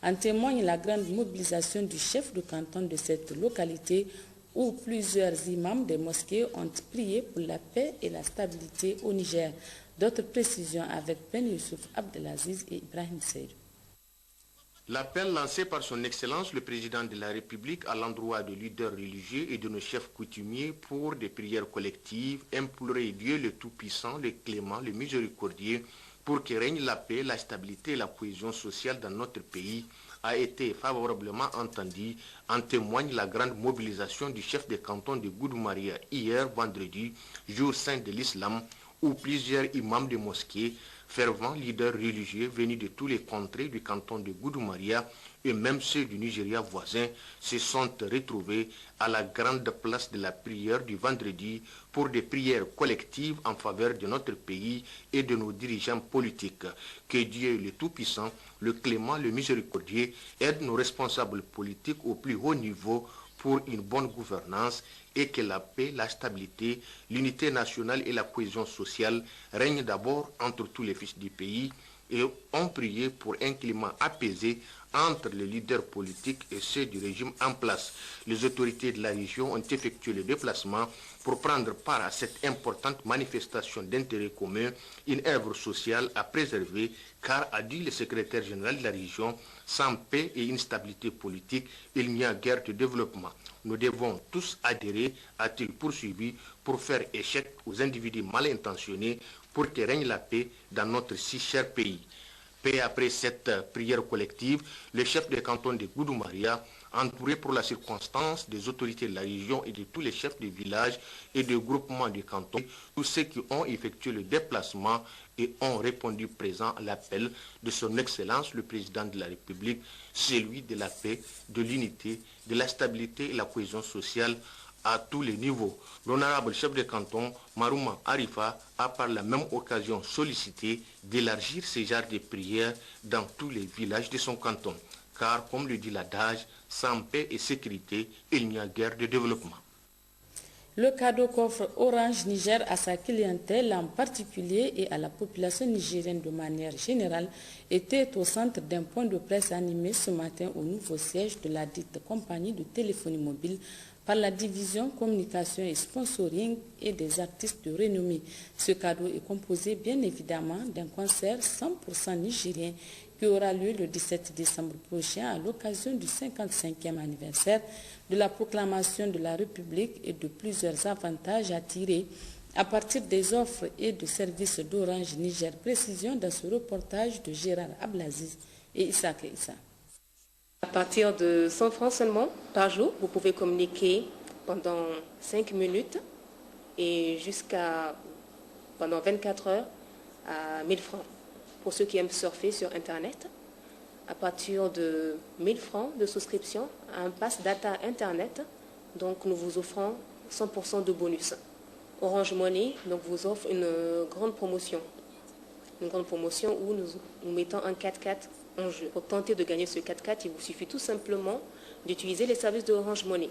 En témoigne la grande mobilisation du chef de canton de cette localité où plusieurs imams des mosquées ont prié pour la paix et la stabilité au Niger. D'autres précisions avec Ben Youssouf Abdelaziz et Ibrahim Seydou. L'appel lancé par son Excellence le Président de la République à l'endroit de leaders religieux et de nos chefs coutumiers pour des prières collectives, implorer Dieu le Tout-Puissant, le Clément, le Miséricordieux, pour que règne la paix, la stabilité et la cohésion sociale dans notre pays, a été favorablement entendu. En témoigne la grande mobilisation du chef de canton de Goudmaria hier, vendredi, jour saint de l'islam, où plusieurs imams de mosquées, fervents leaders religieux venus de tous les contrées du canton de Goudmaria et même ceux du Nigeria voisin se sont retrouvés à la grande place de la prière du vendredi pour des prières collectives en faveur de notre pays et de nos dirigeants politiques. Que Dieu le Tout-Puissant, le Clément, le Miséricordieux aide nos responsables politiques au plus haut niveau pour une bonne gouvernance et que la paix, la stabilité, l'unité nationale et la cohésion sociale règnent d'abord entre tous les fils du pays, et ont prié pour un climat apaisé entre les leaders politiques et ceux du régime en place. Les autorités de la région ont effectué le déplacement pour prendre part à cette importante manifestation d'intérêt commun, une œuvre sociale à préserver, car, a dit le secrétaire général de la région, sans paix et instabilité politique, il n'y a guère de développement. Nous devons tous adhérer, a-t-il poursuivi, pour faire échec aux individus mal intentionnés pour que règne la paix dans notre si cher pays. Paix après cette prière collective, le chef de canton de Goudou-Maria, entouré pour la circonstance des autorités de la région et de tous les chefs de village et de groupements du canton, tous ceux qui ont effectué le déplacement et ont répondu présent à l'appel de son Excellence le Président de la République, celui de la paix, de l'unité, de la stabilité et la cohésion sociale à tous les niveaux. L'honorable chef de canton, Marouma Arifa, a par la même occasion sollicité d'élargir ce genre de prières dans tous les villages de son canton. Car, comme le dit l'adage, sans paix et sécurité, il n'y a guère de développement. Le cadeau qu'offre Orange Niger à sa clientèle en particulier et à la population nigérienne de manière générale était au centre d'un point de presse animé ce matin au nouveau siège de la dite compagnie de téléphonie mobile par la division communication et sponsoring et des artistes de renommée. Ce cadeau est composé bien évidemment d'un concert 100% nigérien qui aura lieu le 17 décembre prochain à l'occasion du 55e anniversaire de la proclamation de la République et de plusieurs avantages à tirer à partir des offres et de services d'Orange Niger. Précision dans ce reportage de Gérard Ablaziz et Issa Keïssa. À partir de 100 francs seulement par jour, vous pouvez communiquer pendant 5 minutes et jusqu'à pendant 24 heures à 1000 francs. Pour ceux qui aiment surfer sur Internet, à partir de 1000 francs de souscription à un pass data Internet, donc nous vous offrons 100% de bonus. Orange Money donc, vous offre une grande promotion où nous mettons un 4x4 en jeu. Pour tenter de gagner ce 4x4, il vous suffit tout simplement d'utiliser les services de Orange Money.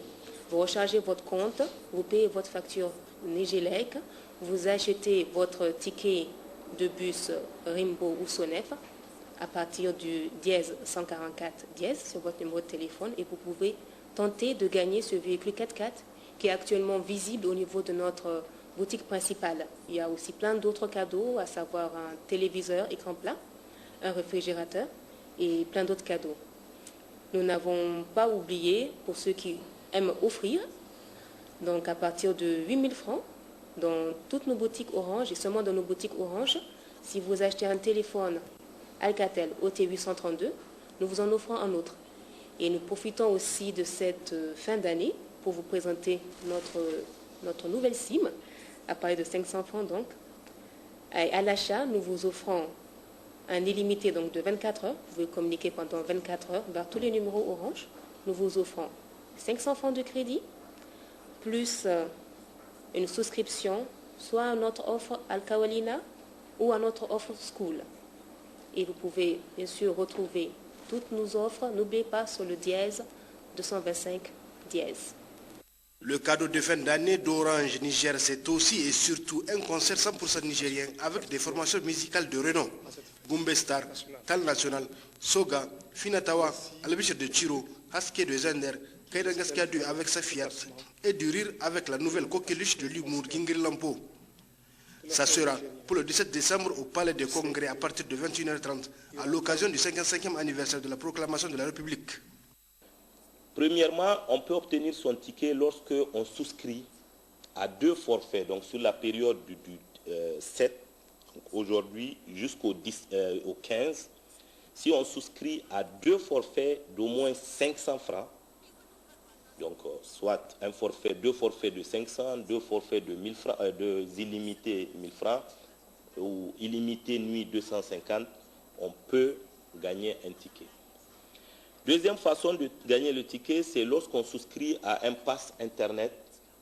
Vous rechargez votre compte, vous payez votre facture Nigélec, vous achetez votre ticket de bus Rimbo ou Sonef à partir du dièse 144 dièse sur votre numéro de téléphone et vous pouvez tenter de gagner ce véhicule 4x4 qui est actuellement visible au niveau de notre boutique principale. Il y a aussi plein d'autres cadeaux, à savoir un téléviseur écran plat, un réfrigérateur et plein d'autres cadeaux. Nous n'avons pas oublié, pour ceux qui aiment offrir, donc à partir de 8000 francs, dans toutes nos boutiques Orange et seulement dans nos boutiques Orange, si vous achetez un téléphone Alcatel OT832, nous vous en offrons un autre. Et nous profitons aussi de cette fin d'année pour vous présenter notre nouvelle SIM, à partir de 500 francs donc. Et à l'achat, nous vous offrons un illimité donc de 24 heures. Vous pouvez communiquer pendant 24 heures vers tous les numéros Orange. Nous vous offrons 500 francs de crédit, plus une souscription, soit à notre offre Al-Kawalina ou à notre offre School. Et vous pouvez bien sûr retrouver toutes nos offres. N'oubliez pas sur le dièse 225 dièse. Le cadeau de fin d'année d'Orange Niger, c'est aussi et surtout un concert 100% nigérien avec des formations musicales de renom. Gumbe Star, Tal National, Soga, Finatawa, Albichir de Chiro, Haske de Zender, Kaidangaska 2 avec sa Fiat et du rire avec la nouvelle coqueluche de l'humour Gingir Lampo. Ça sera pour le 17 décembre au Palais des Congrès à partir de 21h30 à l'occasion du 55e anniversaire de la proclamation de la République. Premièrement, on peut obtenir son ticket lorsque on souscrit à 2 forfaits, donc sur la période du 7, aujourd'hui jusqu'au 15. Si on souscrit à 2 forfaits d'au moins 500 francs, donc soit un forfait, 2 forfaits de 500, 2 forfaits de 1000 francs, de illimité 1000 francs ou illimité nuit 250, on peut gagner un ticket. Deuxième façon de gagner le ticket, c'est lorsqu'on souscrit à un pass Internet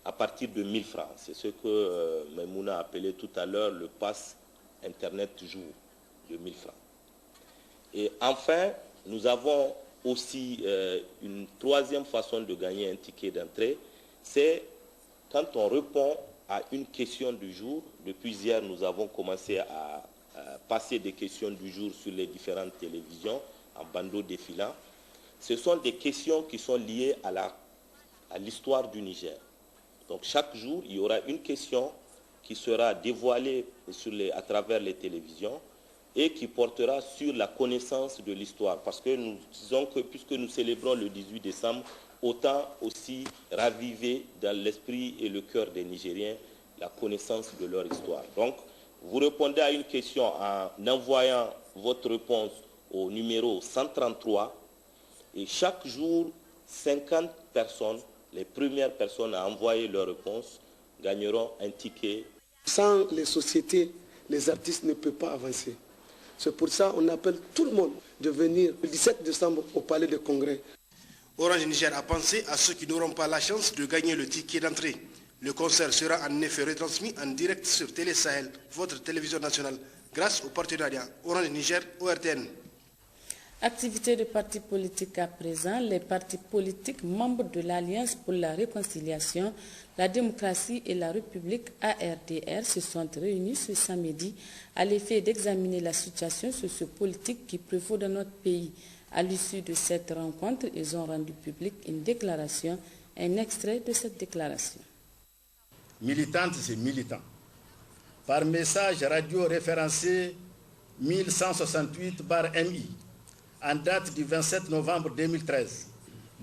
à partir de 1000 francs. C'est ce que Maimouna a appelé tout à l'heure le pass Internet jour de 1000 francs. Et enfin, nous avons aussi une troisième façon de gagner un ticket d'entrée, c'est quand on répond à une question du jour. Depuis hier, nous avons commencé à passer des questions du jour sur les différentes télévisions en bandeau défilant. Ce sont des questions qui sont liées à l'histoire du Niger. Donc chaque jour, il y aura une question qui sera dévoilée à travers les télévisions et qui portera sur la connaissance de l'histoire. Parce que nous disons que puisque nous célébrons le 18 décembre, autant aussi raviver dans l'esprit et le cœur des Nigériens la connaissance de leur histoire. Donc, vous répondez à une question en envoyant votre réponse au numéro 133 et chaque jour, 50 personnes, les premières personnes à envoyer leur réponse, gagneront un ticket. Sans les sociétés, les artistes ne peuvent pas avancer. C'est pour ça qu'on appelle tout le monde de venir le 17 décembre au Palais de Congrès. Orange Niger a pensé à ceux qui n'auront pas la chance de gagner le ticket d'entrée. Le concert sera en effet retransmis en direct sur Télé Sahel, votre télévision nationale, grâce au partenariat Orange Niger ORTN. Activité de partis politiques à présent, les partis politiques membres de l'Alliance pour la réconciliation, la démocratie et la République ARDR se sont réunis ce samedi à l'effet d'examiner la situation sociopolitique qui prévaut dans notre pays. À l'issue de cette rencontre, ils ont rendu public une déclaration, un extrait de cette déclaration. Militante, c'est militant. Par message radio référencé 1168/MI, en date du 27 novembre 2013,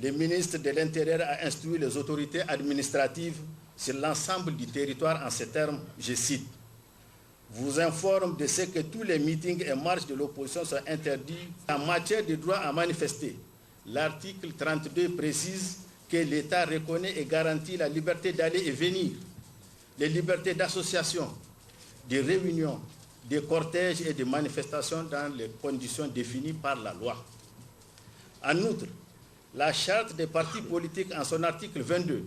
le ministre de l'Intérieur a instruit les autorités administratives sur l'ensemble du territoire en ces termes, je cite, « Vous informe de ce que tous les meetings et marches de l'opposition sont interdits en matière de droit à manifester. L'article 32 précise que l'État reconnaît et garantit la liberté d'aller et venir, les libertés d'association, de réunion, de cortèges et de manifestations dans les conditions définies par la loi. En outre, la charte des partis politiques en son article 22,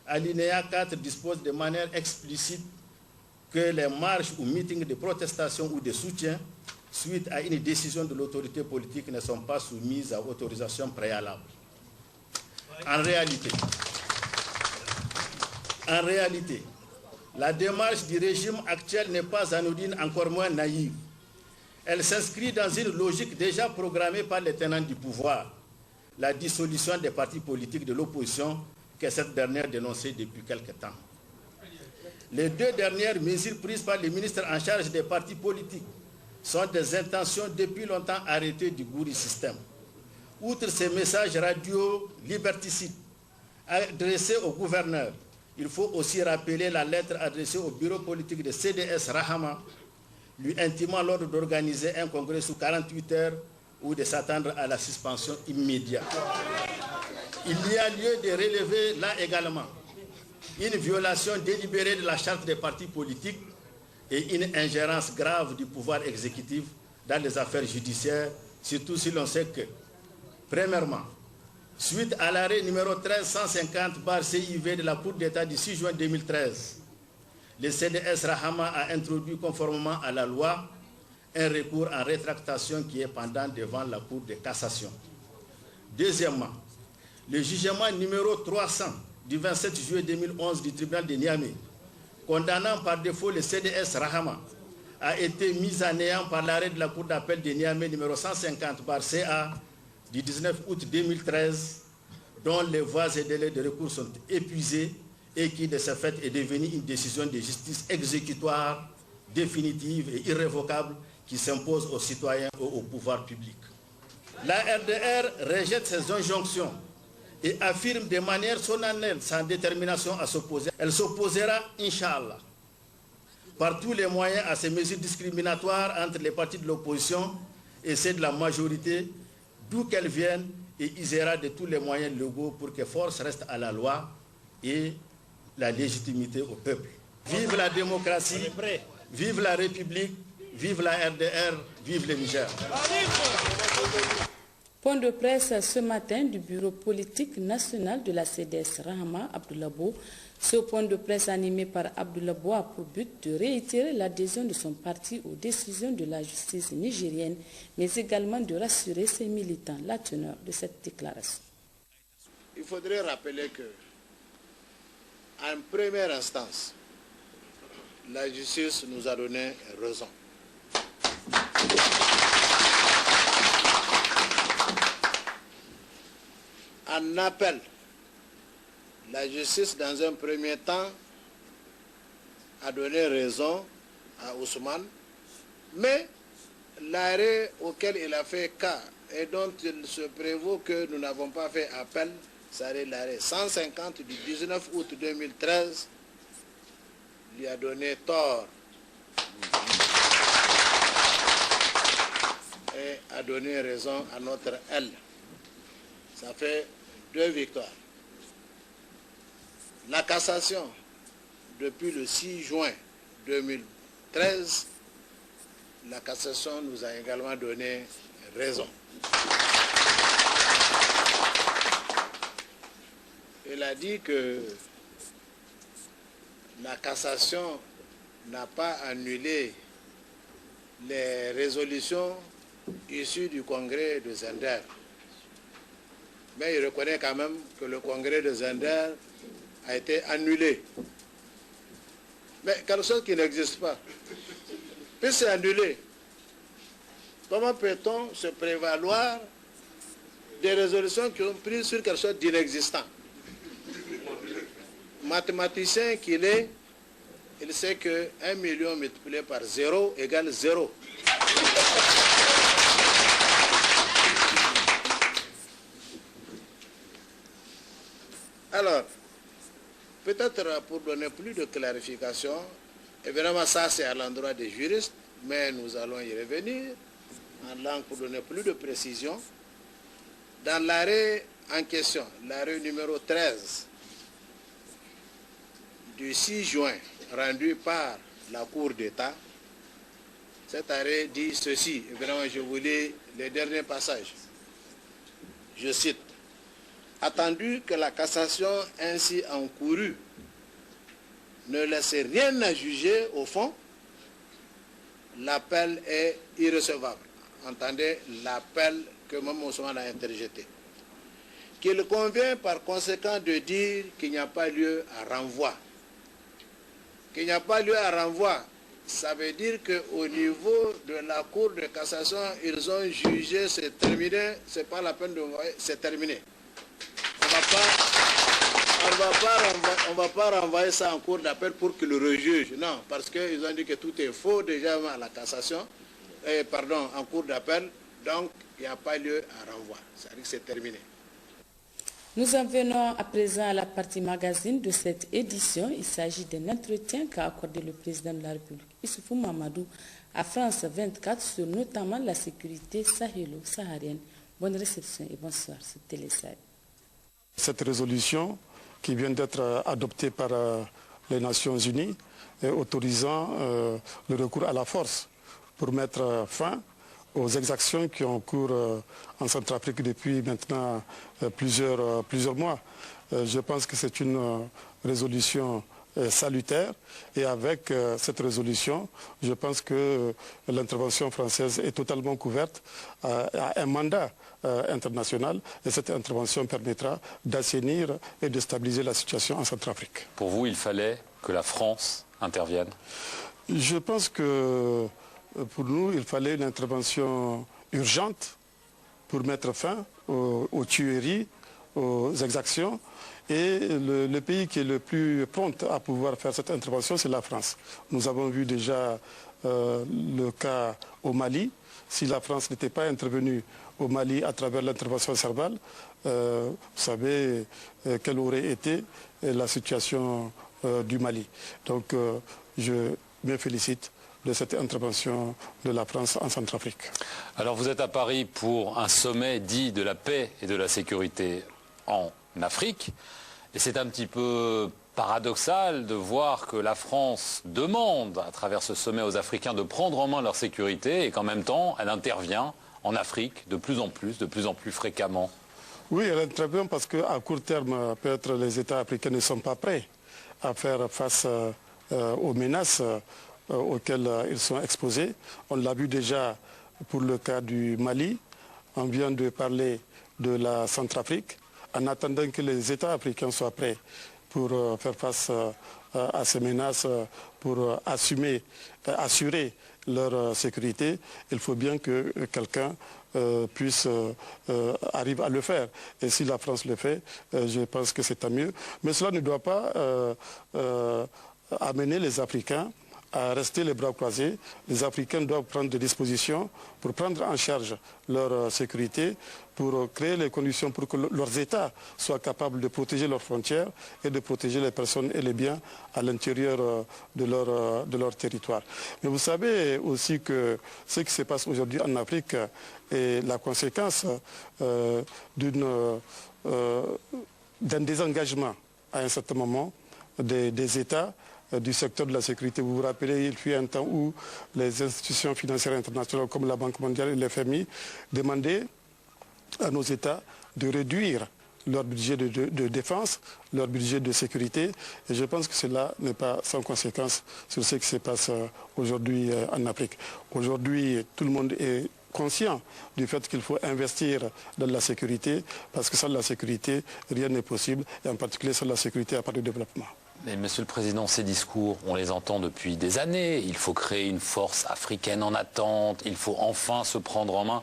alinéa 4, dispose de manière explicite que les marches ou meetings de protestation ou de soutien, suite à une décision de l'autorité politique, ne sont pas soumises à autorisation préalable. En réalité, la démarche du régime actuel n'est pas anodine, encore moins naïve. Elle s'inscrit dans une logique déjà programmée par les tenants du pouvoir, la dissolution des partis politiques de l'opposition que cette dernière dénonçait depuis quelque temps. Les deux dernières mesures prises par le ministre en charge des partis politiques sont des intentions depuis longtemps arrêtées du Gouri système. Outre ces messages radio liberticides adressés au gouverneur, il faut aussi rappeler la lettre adressée au bureau politique de CDS Rahama, lui intimant l'ordre d'organiser un congrès sous 48 heures ou de s'attendre à la suspension immédiate. Il y a lieu de relever là également une violation délibérée de la charte des partis politiques et une ingérence grave du pouvoir exécutif dans les affaires judiciaires, surtout si l'on sait que, premièrement, suite à l'arrêt numéro 1350/CIV de la Cour d'État du 6 juin 2013, le CDS Rahama a introduit conformément à la loi un recours en rétractation qui est pendant devant la Cour de cassation. Deuxièmement, le jugement numéro 300 du 27 juillet 2011 du tribunal de Niamey, condamnant par défaut le CDS Rahama, a été mis à néant par l'arrêt de la Cour d'appel de Niamey numéro 150/CA du 19 août 2013, dont les voies et délais de recours sont épuisés et qui, de ce fait, est devenue une décision de justice exécutoire, définitive et irrévocable qui s'impose aux citoyens et au pouvoir public. La RDR rejette ces injonctions et affirme de manière solennelle sa détermination à s'opposer. Elle s'opposera, Inch'Allah, par tous les moyens à ces mesures discriminatoires entre les partis de l'opposition et ceux de la majorité, d'où qu'elles viennent, et usera de tous les moyens légaux pour que force reste à la loi et la légitimité au peuple. Vive la démocratie, vive la République, vive la RDR, vive le Niger. Point de presse ce matin du bureau politique national de la CDS Rahama Abdoulabo. Ce point de presse animé par Abdoulabo a pour but de réitérer l'adhésion de son parti aux décisions de la justice nigérienne, mais également de rassurer ses militants. La teneur de cette déclaration. Il faudrait rappeler que, en première instance, la justice nous a donné raison. en appel. La justice, dans un premier temps, a donné raison à Ousmane, mais l'arrêt auquel il a fait cas et dont il se prévaut que nous n'avons pas fait appel, c'est l'arrêt 150 du 19 août 2013, lui a donné tort et a donné raison à notre L. Ça fait 2 victoires. La cassation, depuis le 6 juin 2013, la cassation nous a également donné raison. Il a dit que la cassation n'a pas annulé les résolutions issues du congrès de Zender. Mais il reconnaît quand même que le congrès de Zender a été annulé. Mais quelque chose qui n'existe pas. Puis c'est annulé. Comment peut-on se prévaloir des résolutions qui ont pris sur quelque chose d'inexistant? Mathématicien qu'il est, il sait que 1 million multiplié par 0 égale 0. Alors, peut-être pour donner plus de clarification, évidemment ça c'est à l'endroit des juristes, mais nous allons y revenir en langue pour donner plus de précision. Dans l'arrêt en question, l'arrêt numéro 13 du 6 juin rendu par la Cour d'État, cet arrêt dit ceci, évidemment je vous lis les derniers passages. Je cite: attendu que la cassation ainsi encourue ne laisse rien à juger au fond, l'appel est irrecevable. Entendez, l'appel que Mme Ousmane a interjeté. Qu'il convient par conséquent de dire qu'il n'y a pas lieu à renvoi. Qu'il n'y a pas lieu à renvoi, ça veut dire qu'au niveau de la Cour de cassation, ils ont jugé, c'est terminé, c'est pas la peine de renvoyer, c'est terminé. On ne va pas renvoyer ça en cour d'appel pour qu'il le rejuge. Non, parce qu'ils ont dit que tout est faux déjà à la cassation, en cour d'appel, donc il n'y a pas lieu à renvoi. C'est-à-dire que c'est terminé. Nous en venons à présent à la partie magazine de cette édition. Il s'agit d'un entretien qu'a accordé le président de la République, Issoufou Mamadou, à France 24 sur notamment la sécurité sahélo-saharienne. Bonne réception et bonsoir sur Télésahel. Cette résolution qui vient d'être adoptée par les Nations Unies autorisant le recours à la force pour mettre fin aux exactions qui ont cours en Centrafrique depuis maintenant plusieurs mois. Je pense que c'est une résolution salutaire et avec cette résolution, je pense que l'intervention française est totalement couverte à un mandat international et cette intervention permettra d'assainir et de stabiliser la situation en Centrafrique. Pour vous, il fallait que la France intervienne? Je pense que pour nous, il fallait une intervention urgente pour mettre fin aux tueries, aux exactions. Et le pays qui est le plus prompt à pouvoir faire cette intervention, c'est la France. Nous avons vu déjà le cas au Mali. Si la France n'était pas intervenue au Mali à travers l'intervention Serval, vous savez quelle aurait été la situation du Mali. Donc je me félicite de cette intervention de la France en Centrafrique. Alors vous êtes à Paris pour un sommet dit de la paix et de la sécurité en Afrique. Et c'est un petit peu paradoxal de voir que la France demande à travers ce sommet aux Africains de prendre en main leur sécurité et qu'en même temps elle intervient en Afrique de plus en plus fréquemment. Oui, elle intervient parce qu'à court terme, peut-être les États africains ne sont pas prêts à faire face aux menaces auxquelles ils sont exposés. On l'a vu déjà pour le cas du Mali. On vient de parler de la Centrafrique. En attendant que les États africains soient prêts pour faire face à ces menaces, pour assurer leur sécurité, il faut bien que quelqu'un arrive à le faire. Et si la France le fait, je pense que c'est tant mieux. Mais cela ne doit pas amener les Africains à rester les bras croisés. Les Africains doivent prendre des dispositions pour prendre en charge leur sécurité, pour créer les conditions pour que leurs États soient capables de protéger leurs frontières et de protéger les personnes et les biens à l'intérieur de leur territoire. Mais vous savez aussi que ce qui se passe aujourd'hui en Afrique est la conséquence d'un désengagement à un certain moment des États du secteur de la sécurité. Vous vous rappelez, il fut un temps où les institutions financières internationales comme la Banque mondiale et le FMI demandaient à nos États de réduire leur budget de défense, leur budget de sécurité. Et je pense que cela n'est pas sans conséquence sur ce qui se passe aujourd'hui en Afrique. Aujourd'hui, tout le monde est conscient du fait qu'il faut investir dans la sécurité, parce que sans la sécurité, rien n'est possible, et en particulier sans la sécurité, il n'y a pas de développement. Mais Monsieur le Président, ces discours, on les entend depuis des années. Il faut créer une force africaine en attente, il faut enfin se prendre en main.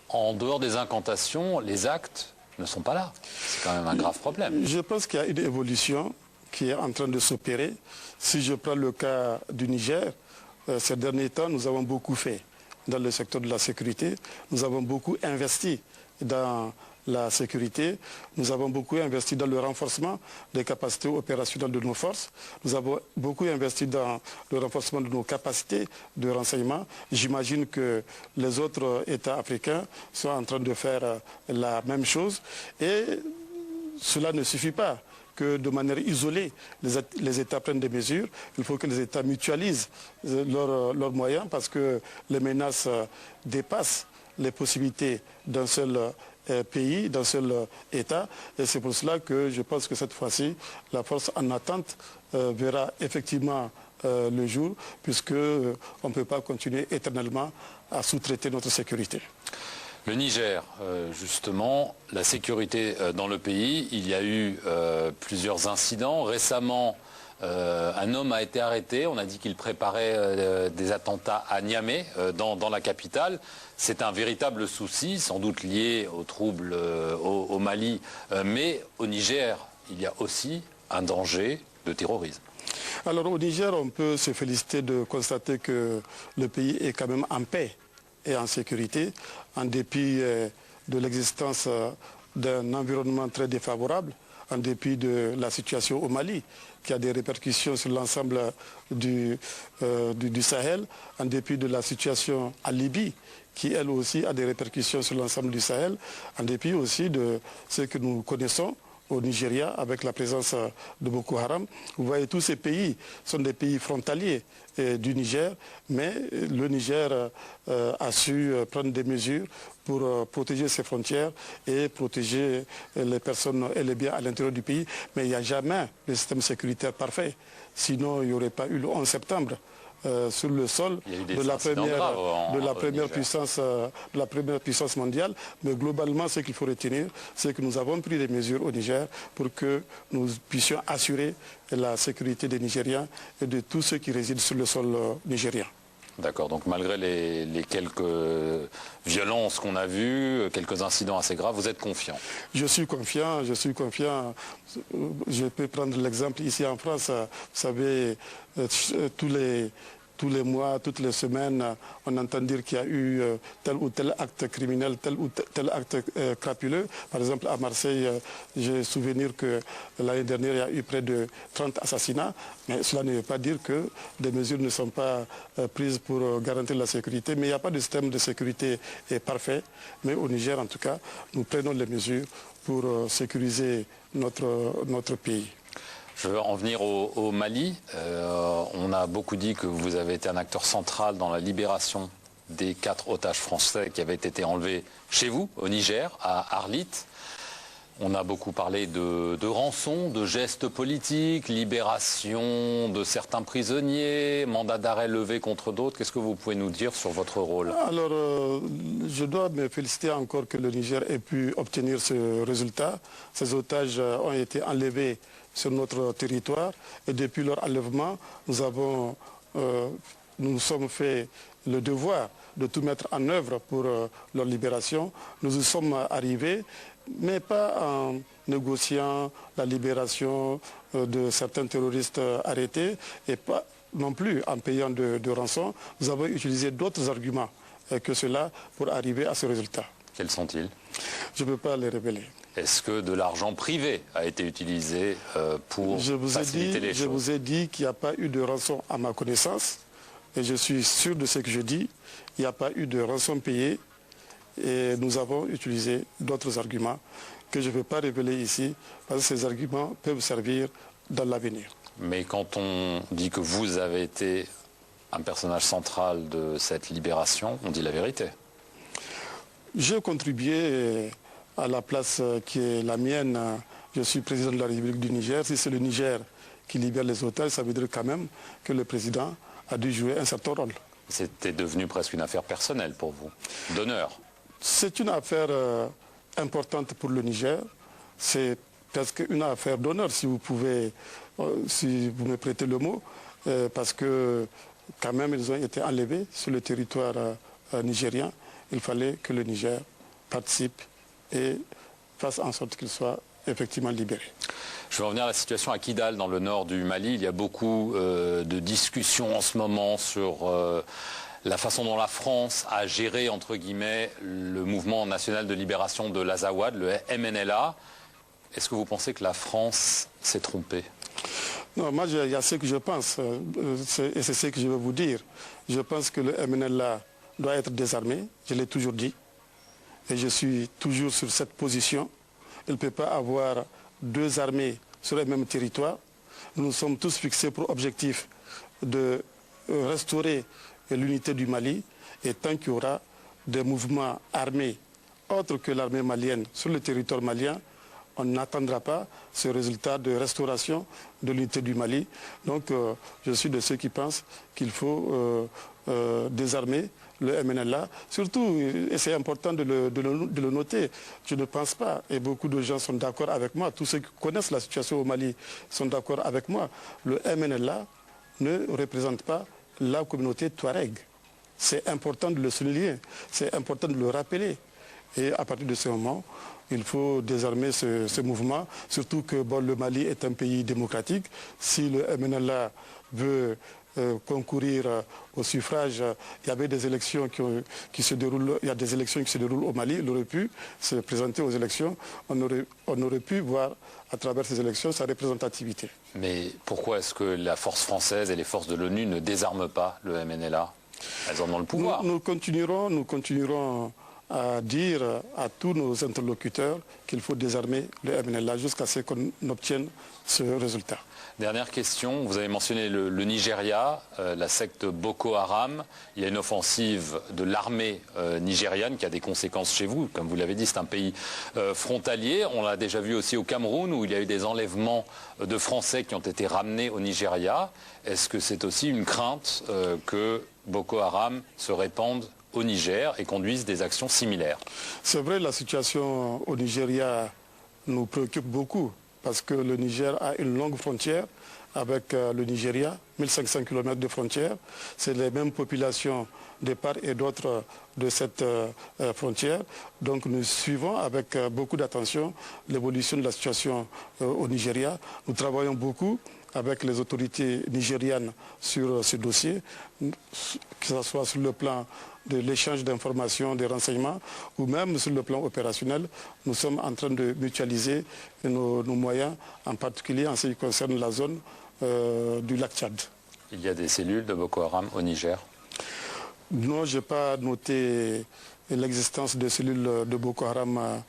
En dehors des incantations, les actes ne sont pas là. C'est quand même un grave problème. Je pense qu'il y a une évolution qui est en train de s'opérer. Si je prends le cas du Niger, ces derniers temps, nous avons beaucoup fait dans le secteur de la sécurité. Nous avons beaucoup investi dans la sécurité. Nous avons beaucoup investi dans le renforcement des capacités opérationnelles de nos forces. Nous avons beaucoup investi dans le renforcement de nos capacités de renseignement. J'imagine que les autres États africains sont en train de faire la même chose. Et cela ne suffit pas que de manière isolée, les États prennent des mesures. Il faut que les États mutualisent leurs moyens, parce que les menaces dépassent les possibilités d'un seul pays, d'un seul État. Et c'est pour cela que je pense que cette fois-ci, la force en attente verra effectivement le jour, puisqu'on ne peut pas continuer éternellement à sous-traiter notre sécurité. Le Niger, justement, la sécurité dans le pays, il y a eu plusieurs incidents. Récemment, un homme a été arrêté. On a dit qu'il préparait des attentats à Niamey, dans la capitale. C'est un véritable souci, sans doute lié aux troubles au Mali. Mais au Niger, il y a aussi un danger de terrorisme. Alors au Niger, on peut se féliciter de constater que le pays est quand même en paix et en sécurité, en dépit de l'existence d'un environnement très défavorable, en dépit de la situation au Mali, qui a des répercussions sur l'ensemble du Sahel, en dépit de la situation en Libye, qui elle aussi a des répercussions sur l'ensemble du Sahel, en dépit aussi de ce que nous connaissons au Nigeria avec la présence de Boko Haram. Vous voyez, tous ces pays sont des pays frontaliers du Niger, mais le Niger a su prendre des mesures pour protéger ses frontières et protéger les personnes et les biens à l'intérieur du pays. Mais il n'y a jamais de système sécuritaire parfait. Sinon, il n'y aurait pas eu le 11 septembre. Sur le sol de la première puissance mondiale. Mais globalement, ce qu'il faut retenir, c'est que nous avons pris des mesures au Niger pour que nous puissions assurer la sécurité des Nigériens et de tous ceux qui résident sur le sol nigérien. D'accord, donc malgré les quelques violences qu'on a vues, quelques incidents assez graves, vous êtes confiant? Je suis confiant. Je peux prendre l'exemple ici en France. Vous savez, tous les mois, toutes les semaines, on entend dire qu'il y a eu tel ou tel acte criminel, tel ou tel acte crapuleux. Par exemple, à Marseille, j'ai souvenir que l'année dernière, il y a eu près de 30 assassinats. Mais cela ne veut pas dire que des mesures ne sont pas prises pour garantir la sécurité. Mais il n'y a pas de système de sécurité parfait. Mais au Niger, en tout cas, nous prenons les mesures pour sécuriser notre pays. Je veux en venir au Mali. On a beaucoup dit que vous avez été un acteur central dans la libération des 4 otages français qui avaient été enlevés chez vous, au Niger, à Arlit. On a beaucoup parlé de rançon, de gestes politiques, libération de certains prisonniers, mandat d'arrêt levé contre d'autres. Qu'est-ce que vous pouvez nous dire sur votre rôle? Alors, je dois me féliciter encore que le Niger ait pu obtenir ce résultat. Ces otages ont été enlevés sur notre territoire et depuis leur enlèvement, nous sommes fait le devoir de tout mettre en œuvre pour leur libération. Nous y sommes arrivés, mais pas en négociant la libération de certains terroristes arrêtés et pas non plus en payant de rançon. Nous avons utilisé d'autres arguments que cela pour arriver à ce résultat. Quels sont-ils? Je ne peux pas les révéler. Est-ce que de l'argent privé a été utilisé pour faciliter les choses? Je vous ai dit qu'il n'y a pas eu de rançon à ma connaissance. Et je suis sûr de ce que je dis. Il n'y a pas eu de rançon payée. Et nous avons utilisé d'autres arguments que je ne vais pas révéler ici, parce que ces arguments peuvent servir dans l'avenir. Mais quand on dit que vous avez été un personnage central de cette libération, on dit la vérité. J'ai contribué à la place qui est la mienne. Je suis président de la République du Niger. Si c'est le Niger qui libère les otages, ça veut dire quand même que le président a dû jouer un certain rôle. C'était devenu presque une affaire personnelle pour vous, d'honneur. C'est une affaire importante pour le Niger. C'est presque une affaire d'honneur, si vous pouvez, si vous me prêtez le mot, parce que quand même ils ont été enlevés sur le territoire nigérien. Il fallait que le Niger participe et fasse en sorte qu'il soit effectivement libéré. Je vais revenir à la situation à Kidal, dans le nord du Mali. Il y a beaucoup de discussions en ce moment sur la façon dont la France a géré, entre guillemets, le mouvement national de libération de l'Azawad, le MNLA. Est-ce que vous pensez que la France s'est trompée? Non, moi, il y a ce que je pense, et c'est ce que je vais vous dire. Je pense que le MNLA doit être désarmé, je l'ai toujours dit, et je suis toujours sur cette position. Il ne peut pas avoir deux armées sur le même territoire. Nous nous sommes tous fixés pour objectif de restaurer l'unité du Mali, et tant qu'il y aura des mouvements armés autres que l'armée malienne sur le territoire malien, on n'attendra pas ce résultat de restauration de l'unité du Mali. Donc je suis de ceux qui pensent qu'il faut désarmer le MNLA. Surtout, et c'est important de le noter, je ne pense pas, et beaucoup de gens sont d'accord avec moi, tous ceux qui connaissent la situation au Mali sont d'accord avec moi, le MNLA ne représente pas la communauté Touareg. C'est important de le souligner, c'est important de le rappeler. Et à partir de ce moment, il faut désarmer ce mouvement, surtout que le Mali est un pays démocratique. Si le MNLA veut concourir au suffrage, il y avait des élections qui se déroulent, il y a des élections qui se déroulent au Mali, il aurait pu se présenter aux élections, on aurait pu voir à travers ces élections sa représentativité. Mais pourquoi est-ce que la force française et les forces de l'ONU ne désarment pas le MNLA? Elles en ont le pouvoir. Nous continuerons à dire à tous nos interlocuteurs qu'il faut désarmer le MNLA jusqu'à ce qu'on obtienne ce résultat. Dernière question, vous avez mentionné le Nigeria, la secte Boko Haram. Il y a une offensive de l'armée nigériane qui a des conséquences chez vous. Comme vous l'avez dit, c'est un pays frontalier. On l'a déjà vu aussi au Cameroun où il y a eu des enlèvements de Français qui ont été ramenés au Nigeria. Est-ce que c'est aussi une crainte que Boko Haram se répande au Niger et conduisent des actions similaires? C'est vrai, la situation au Nigeria nous préoccupe beaucoup parce que le Niger a une longue frontière avec le Nigeria, 1500 km de frontière. C'est les mêmes populations de part et d'autre de cette frontière. Donc nous suivons avec beaucoup d'attention l'évolution de la situation au Nigeria. Nous travaillons beaucoup avec les autorités nigérianes sur ce dossier, que ce soit sur le plan de l'échange d'informations, des renseignements, ou même sur le plan opérationnel. Nous sommes en train de mutualiser nos moyens, en particulier en ce qui concerne la zone du lac Tchad. Il y a des cellules de Boko Haram au Niger? Non, je n'ai pas noté l'existence de cellules de Boko Haram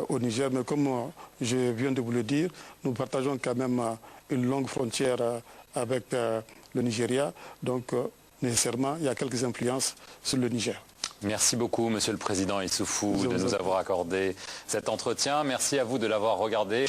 au Niger, mais comme je viens de vous le dire, nous partageons quand même une longue frontière avec le Nigeria, donc nécessairement il y a quelques influences sur le Niger. Merci beaucoup, Monsieur le Président Issoufou, de nous avoir accordé cet entretien. Merci à vous de l'avoir regardé.